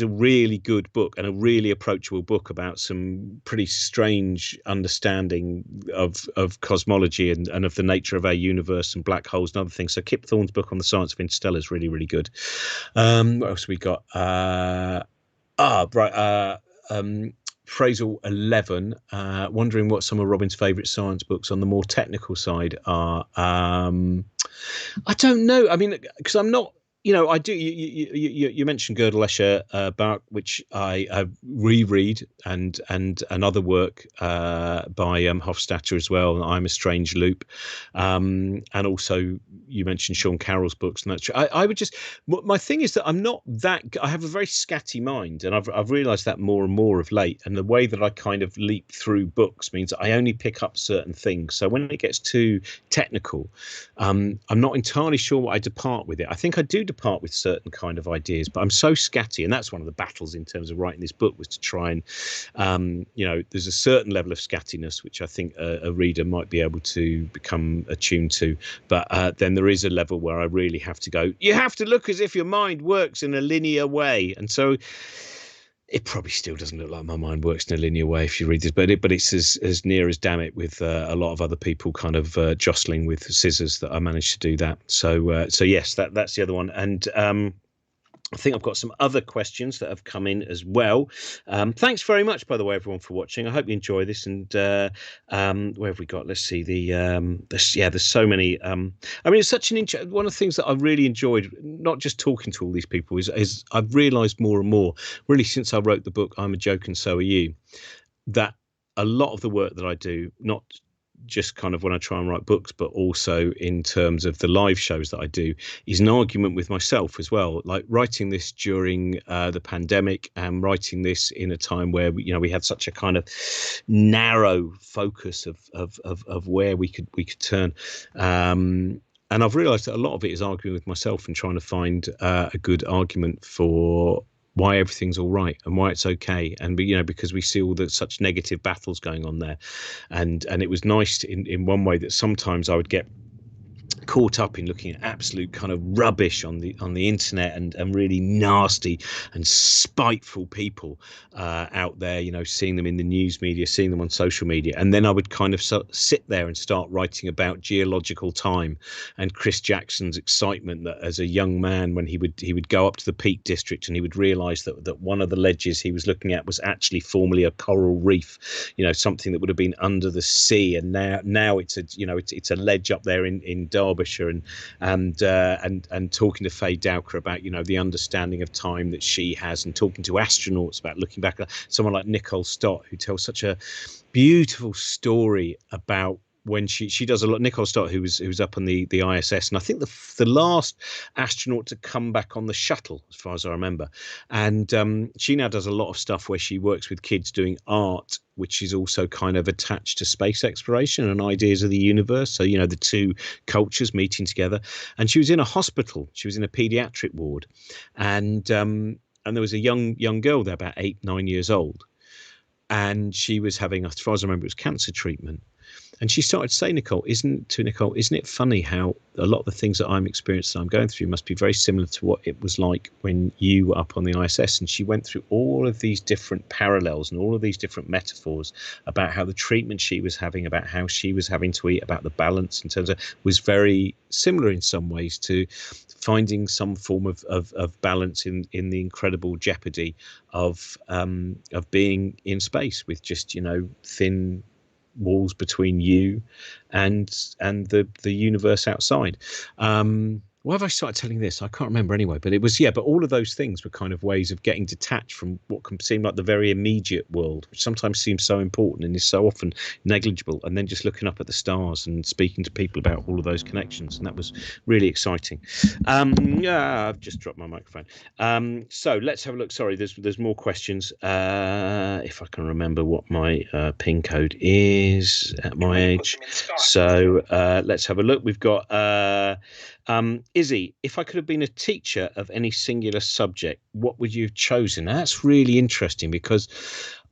a really good book, and a really approachable book about some pretty strange understanding of cosmology and of the nature of our universe and black holes and other things. So Kip Thorne's book on the science of interstellar is really, really good. What else we got? Phrasal 11, wondering what some of Robin's favourite science books on the more technical side are. I don't know. I mean, because I'm not. I do. You mentioned Gödel Escher Bach, which I reread, and other work by Hofstadter as well. I'm a Strange Loop, and also you mentioned Sean Carroll's books, and that's true. I would just. My thing is that I'm not that. I have a very scatty mind, and I've realised that more and more of late. And the way that I kind of leap through books means that I only pick up certain things. So when it gets too technical, I'm not entirely sure what I depart with it. I think I do depart with certain kind of ideas, but I'm so scatty, and that's one of the battles in terms of writing this book, was to try and there's a certain level of scattiness which I think a reader might be able to become attuned to, but then there is a level where I really have to go, you have to look as if your mind works in a linear way. And so it probably still doesn't look like my mind works in a linear way if you read this, but it's as near as damn it, with a lot of other people kind of jostling with scissors, that I managed to do that. So yes, that's the other one. And I think I've got some other questions that have come in as well. Thanks very much, by the way, everyone, for watching. I hope you enjoy this. And where have we got? Let's see. There's so many. I mean, it's such an one of the things that I really enjoyed, not just talking to all these people, is I've realised more and more, really, since I wrote the book "I'm a Joke and So Are You," that a lot of the work that I do, not just kind of when I try and write books, but also in terms of the live shows that I do, is an argument with myself as well. Like writing this during the pandemic, and writing this in a time where we had such a kind of narrow focus of where we could turn. And I've realised that a lot of it is arguing with myself and trying to find a good argument for why everything's all right and why it's okay, and because we see all the such negative battles going on there, and it was nice in one way that sometimes I would get caught up in looking at absolute kind of rubbish on the internet and really nasty and spiteful people out there, seeing them in the news media, seeing them on social media, and then I would kind of sit there and start writing about geological time and Chris Jackson's excitement that as a young man, when he would go up to the Peak District and he would realize that one of the ledges he was looking at was actually formerly a coral reef, something that would have been under the sea, and now it's a ledge up there in Derbyshire, and talking to Faye Dowker about the understanding of time that she has, and talking to astronauts about looking back at someone like Nicole Stott, who tells such a beautiful story about when she does a lot. Nicole Stott, who was up on the ISS, and I think the last astronaut to come back on the shuttle, as far as I remember. And she now does a lot of stuff where she works with kids doing art, which is also kind of attached to space exploration and ideas of the universe. So the two cultures meeting together. And she was in a hospital. She was in a pediatric ward, and there was a young girl there, about 8-9 years old, and she was having, as far as I remember, it was cancer treatment. And she started to say, Nicole, isn't it funny how a lot of the things that I'm experiencing, I'm going through, must be very similar to what it was like when you were up on the ISS? And she went through all of these different parallels and all of these different metaphors about how the treatment she was having, about how she was having to eat, about the balance in terms of, was very similar in some ways to finding some form of balance in the incredible jeopardy of being in space with just thin walls between you and the universe outside. Why have I started telling this? I can't remember anyway, but it was, but all of those things were kind of ways of getting detached from what can seem like the very immediate world, which sometimes seems so important and is so often negligible, and then just looking up at the stars and speaking to people about all of those connections. And that was really exciting. I've just dropped my microphone. So let's have a look. Sorry, there's more questions. If I can remember what my PIN code is at my age. So let's have a look. We've got Izzy, if I could have been a teacher of any singular subject, what would you have chosen? Now, that's really interesting, because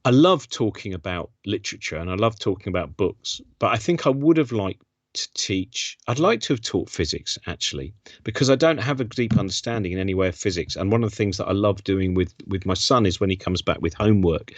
I love talking about literature and I love talking about books, but I think I would have liked to teach. I'd like to have taught physics, actually, because I don't have a deep understanding in any way of physics. And one of the things that I love doing with my son is when he comes back with homework,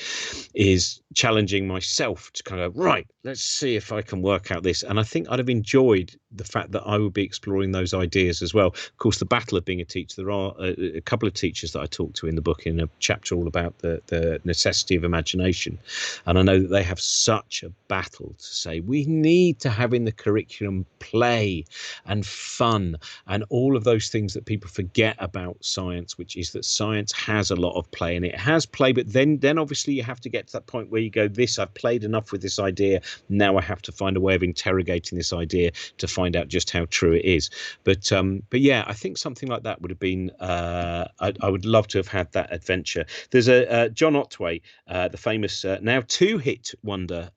is challenging myself to kind of, right, let's see if I can work out this. And I think I'd have enjoyed the fact that I would be exploring those ideas as well. Of course, the battle of being a teacher, there are a couple of teachers that I talked to in the book, in a chapter all about the necessity of imagination. And I know that they have such a battle to say, we need to have in the curriculum play and fun and all of those things that people forget about science, which is that science has a lot of play, and it has play, but then obviously you have to get to that point where you go, I've played enough with this idea, now I have to find a way of interrogating this idea to find out just how true it is. But yeah, I think something like that would have been, I would love to have had that adventure. There's a John Otway, the famous now 2-hit wonder,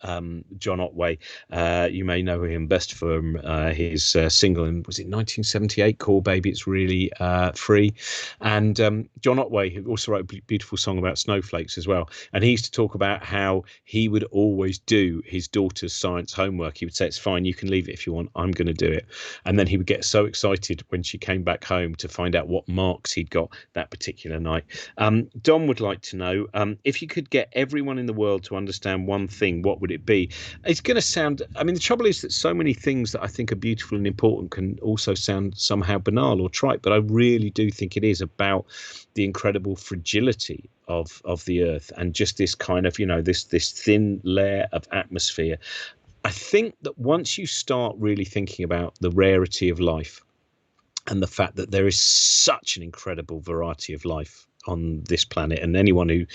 John Otway. You may know him best from his single in, was it 1978, Call Baby It's Really Free. And John Otway, who also wrote a beautiful song about snowflakes as well, and he used to talk about how he would always do his daughter's science homework. He would say, it's fine, you can leave it if you want, I'm going to do it. And then he would get so excited when she came back home to find out what marks he'd got that particular night. Don would like to know, if you could get everyone in the world to understand one thing, what would it be? It's going to sound, I mean, the trouble is that so many things that I think are beautiful and important can also sound somehow banal or trite, but I really do think it is about the incredible fragility of the earth, and just this kind of, this thin layer of atmosphere. I think that once you start really thinking about the rarity of life and the fact that there is such an incredible variety of life on this planet, and anyone who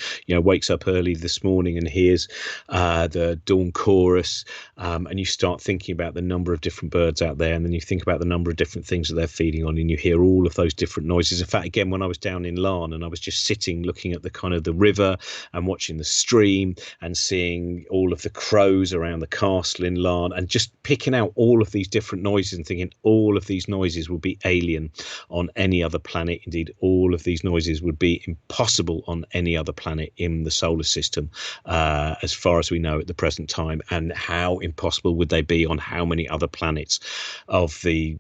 wakes up early this morning and hears the dawn chorus, and you start thinking about the number of different birds out there, and then you think about the number of different things that they're feeding on, and you hear all of those different noises. In fact, again, when I was down in Larne and I was just sitting looking at the kind of the river and watching the stream and seeing all of the crows around the castle in Larne, and just picking out all of these different noises and thinking all of these noises would be alien on any other planet. Indeed, all of these noises would be impossible on any other planet in the solar system, as far as we know at the present time. And how impossible would they be on how many other planets of the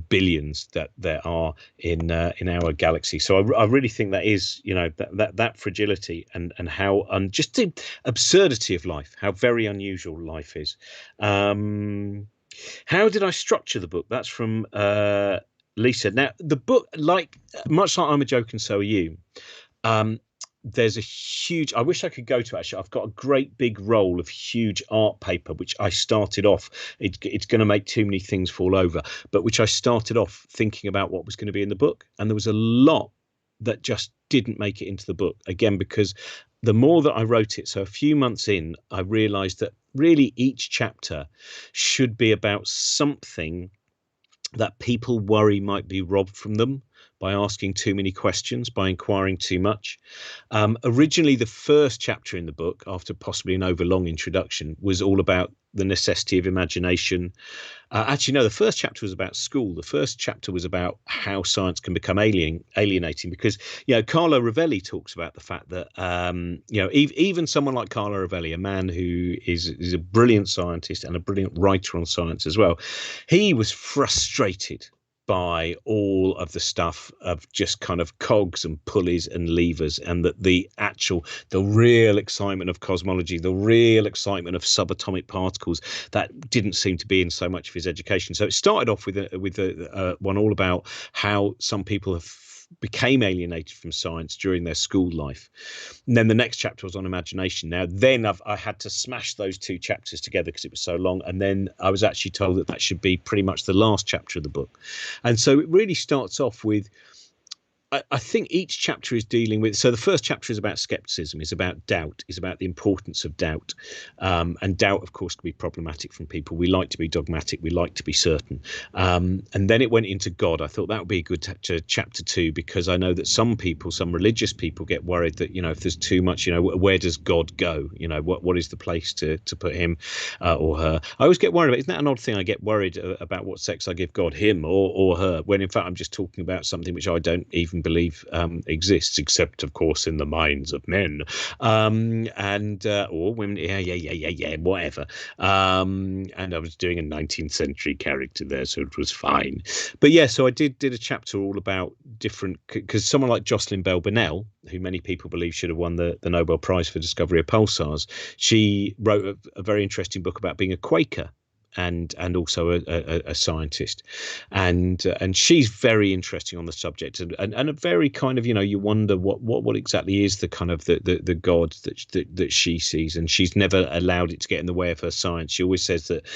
billions that there are in our galaxy? So I really think that is, that fragility and how just the absurdity of life, how very unusual life is. How did I structure the book? That's from Lisa. Now, the book, much like I'm a Joke and So Are You, there's a huge, I wish I could go to it, actually. I've got a great big roll of huge art paper, which I started off, it's going to make too many things fall over, but which I started off thinking about what was going to be in the book. And there was a lot that just didn't make it into the book, again, because the more that I wrote it, so a few months in, I realized that really each chapter should be about something that people worry might be robbed from them by asking too many questions, by inquiring too much. Originally, the first chapter in the book, after possibly an overlong introduction, was all about the necessity of imagination. Actually, no, the first chapter was about school. The first chapter was about how science can become alienating, because, Carlo Rovelli talks about the fact that, even someone like Carlo Rovelli, a man who is a brilliant scientist and a brilliant writer on science as well, he was frustrated by all of the stuff of just kind of cogs and pulleys and levers, and that the real excitement of cosmology, the real excitement of subatomic particles, that didn't seem to be in so much of his education. So it started off with one all about how some people became alienated from science during their school life. And then the next chapter was on imagination. Now, then I had to smash those two chapters together because it was so long. And then I was actually told that should be pretty much the last chapter of the book. And so it really starts off with, I think each chapter is dealing with, so the first chapter is about skepticism, is about doubt, is about the importance of doubt. And doubt, of course, can be problematic from people. We like to be dogmatic. We like to be certain. And then it went into God. I thought that would be a good chapter 2, because I know that some religious people get worried that, if there's too much, where does God go? What is the place to put him or her? I always get worried about, isn't that an odd thing? I get worried about what sex I give God, him or her, when in fact I'm just talking about something which I don't even believe exists, except of course in the minds of men or women. Yeah, whatever. And I was doing a 19th century character there, so it was fine. But yeah, so I did a chapter all about different, because someone like Jocelyn Bell Burnell, who many people believe should have won the Nobel Prize for discovery of pulsars, she wrote a very interesting book about being a Quaker and also a scientist, and she's very interesting on the subject, and a very kind of, you wonder what exactly is the kind of the God that she sees, and she's never allowed it to get in the way of her science. She always says that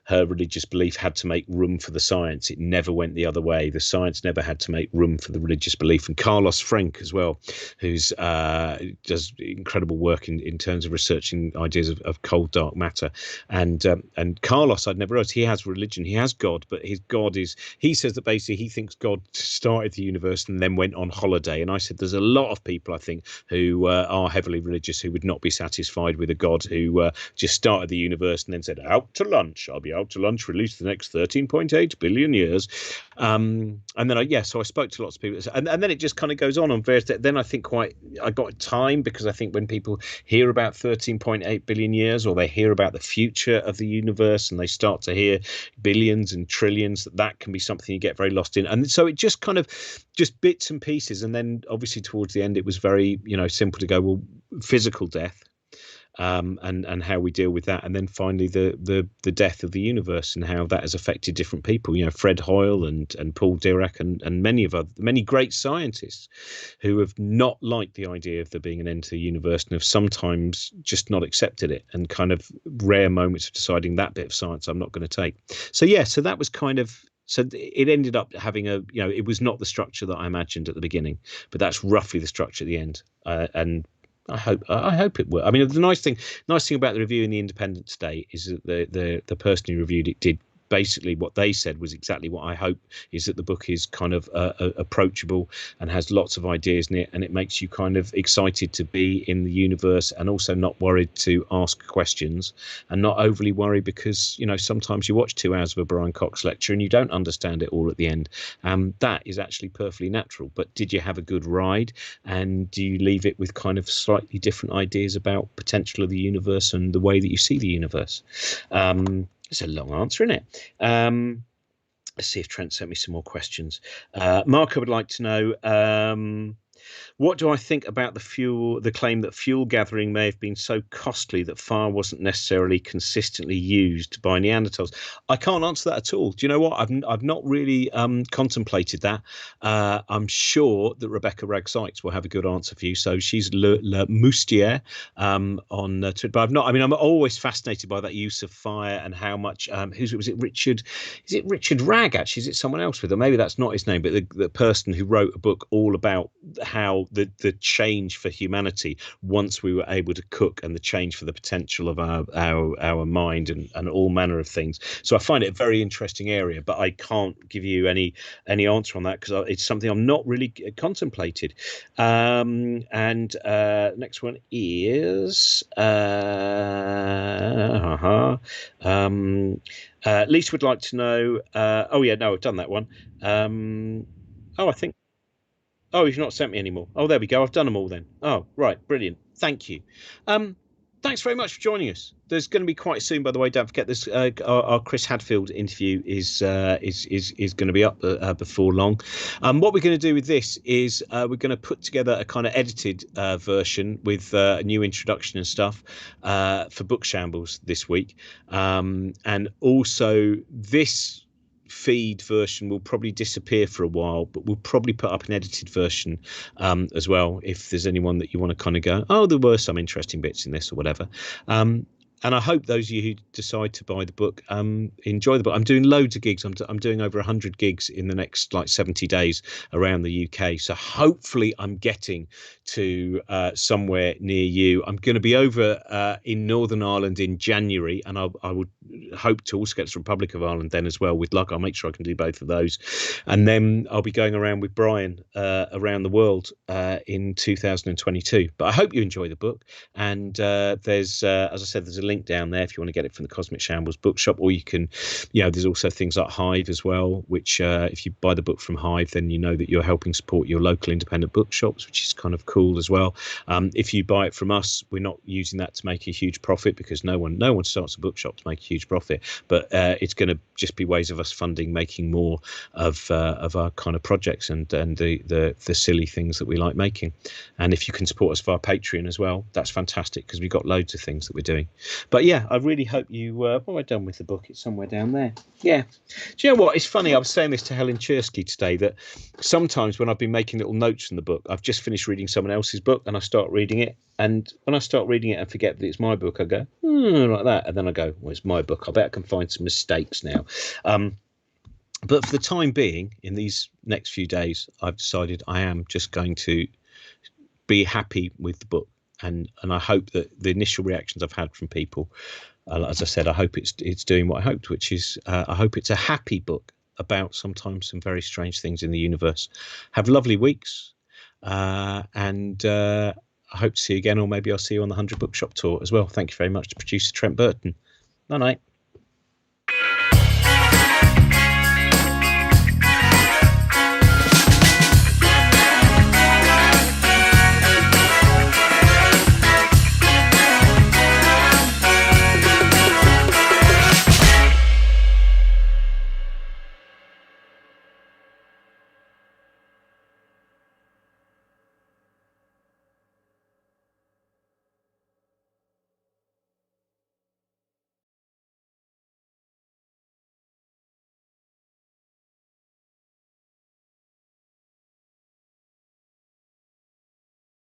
her religious belief had to make room for the science. It never went the other way. The science never had to make room for the religious belief. And Carlos Frenk as well, who's does incredible work in terms of researching ideas of cold dark matter, and Carlos, I'd never realized he has religion, he has God, but his God is, he says that basically he thinks God started the universe and then went on holiday. And I said there's a lot of people, I think, who are heavily religious, who would not be satisfied with a God who just started the universe and then said, out to lunch, I'll be out to lunch for at least the next 13.8 billion years. And then so I spoke to lots of people, and then it just kind of goes on various. Then I think I got time, because I think when people hear about 13.8 billion years, or they hear about the future of the universe, universe, and they start to hear billions and trillions, that can be something you get very lost in. And so it just kind of just bits and pieces. And then obviously towards the end, it was very, simple to go, well, physical death. And how we deal with that, and then finally the death of the universe and how that has affected different people. Fred Hoyle and Paul Dirac and many great scientists who have not liked the idea of there being an end to the universe and have sometimes just not accepted it, and kind of rare moments of deciding that bit of science I'm not going to take. So that was kind of. So it ended up having it was not the structure that I imagined at the beginning, but that's roughly the structure at the end, and I hope it will. I mean, the nice thing about the review in the Independent today is that the person who reviewed it did basically what they said was exactly what I hope, is that the book is kind of approachable and has lots of ideas in it, and it makes you kind of excited to be in the universe, and also not worried to ask questions, and not overly worried because sometimes you watch 2 hours of a Brian Cox lecture and you don't understand it all at the end. That is actually perfectly natural. But did you have a good ride, and do you leave it with kind of slightly different ideas about potential of the universe and the way that you see the universe? It's a long answer, isn't it? Let's see if Trent sent me some more questions. Marco would like to know, what do I think about the claim that fuel gathering may have been so costly that fire wasn't necessarily consistently used by Neanderthals? I can't answer that at all. Do you know what? I've not really contemplated that. I'm sure that Rebecca Ragg-Sykes will have a good answer for you. So she's Le Moustier on Twitter. But I've not. I mean, I'm always fascinated by that use of fire and how much. Was it Richard? Is it Richard Ragg? Actually, is it someone else with her? Maybe that's not his name, but the person who wrote a book all about how the change for humanity once we were able to cook, and the change for the potential of our mind and all manner of things. So I find it a very interesting area, but I can't give you any answer on that because it's something I'm not really contemplated. Next one is Lisa would like to know. I've done that one. I think. Oh, you've not sent me any more. Oh, there we go. I've done them all then. Oh, right. Brilliant. Thank you. Thanks very much for joining us. There's going to be quite soon, by the way. Don't forget this. Our Chris Hadfield interview is going to be up before long. What we're going to do with this is we're going to put together a kind of edited version with a new introduction and stuff for Book Shambles this week, and also this feed version will probably disappear for a while, but we'll probably put up an edited version as well, if there's anyone that you want to kind of go, oh, there were some interesting bits in this or whatever. And I hope those of you who decide to buy the book enjoy the book. I'm doing loads of gigs. I'm doing over 100 gigs in the next 70 days around the UK. So hopefully I'm getting to somewhere near you. I'm going to be over in Northern Ireland in January, and I would hope to also get to the Republic of Ireland then as well. With luck, I'll make sure I can do both of those. And then I'll be going around with Brian around the world in 2022. But I hope you enjoy the book. And there's, as I said, there's a link down there if you want to get it from the Cosmic Shambles bookshop, or you can, there's also things like Hive as well, which if you buy the book from Hive, then you know that you're helping support your local independent bookshops, which is kind of cool as well. If you buy it from us, we're not using that to make a huge profit, because no one starts a bookshop to make a huge profit, but it's going to just be ways of us funding making more of our kind of projects and the silly things that we like making. And if you can support us via Patreon as well, that's fantastic, because we've got loads of things that we're doing. But yeah, I really hope you what have I done with the book? It's somewhere down there. Yeah. Do you know what? It's funny, I was saying this to Helen Chersky today, that sometimes when I've been making little notes from the book, I've just finished reading someone else's book and I start reading it, and when I start reading it and forget that it's my book, I go like that, and then I go, well, it's my book, I bet I can find some mistakes now. But for the time being, in these next few days, I've decided I am just going to be happy with the book. And I hope that the initial reactions I've had from people, as I said, I hope it's doing what I hoped, which is I hope it's a happy book about sometimes some very strange things in the universe. Have lovely weeks, and I hope to see you again, or maybe I'll see you on the 100 Bookshop tour as well. Thank you very much to producer Trent Burton. Night night.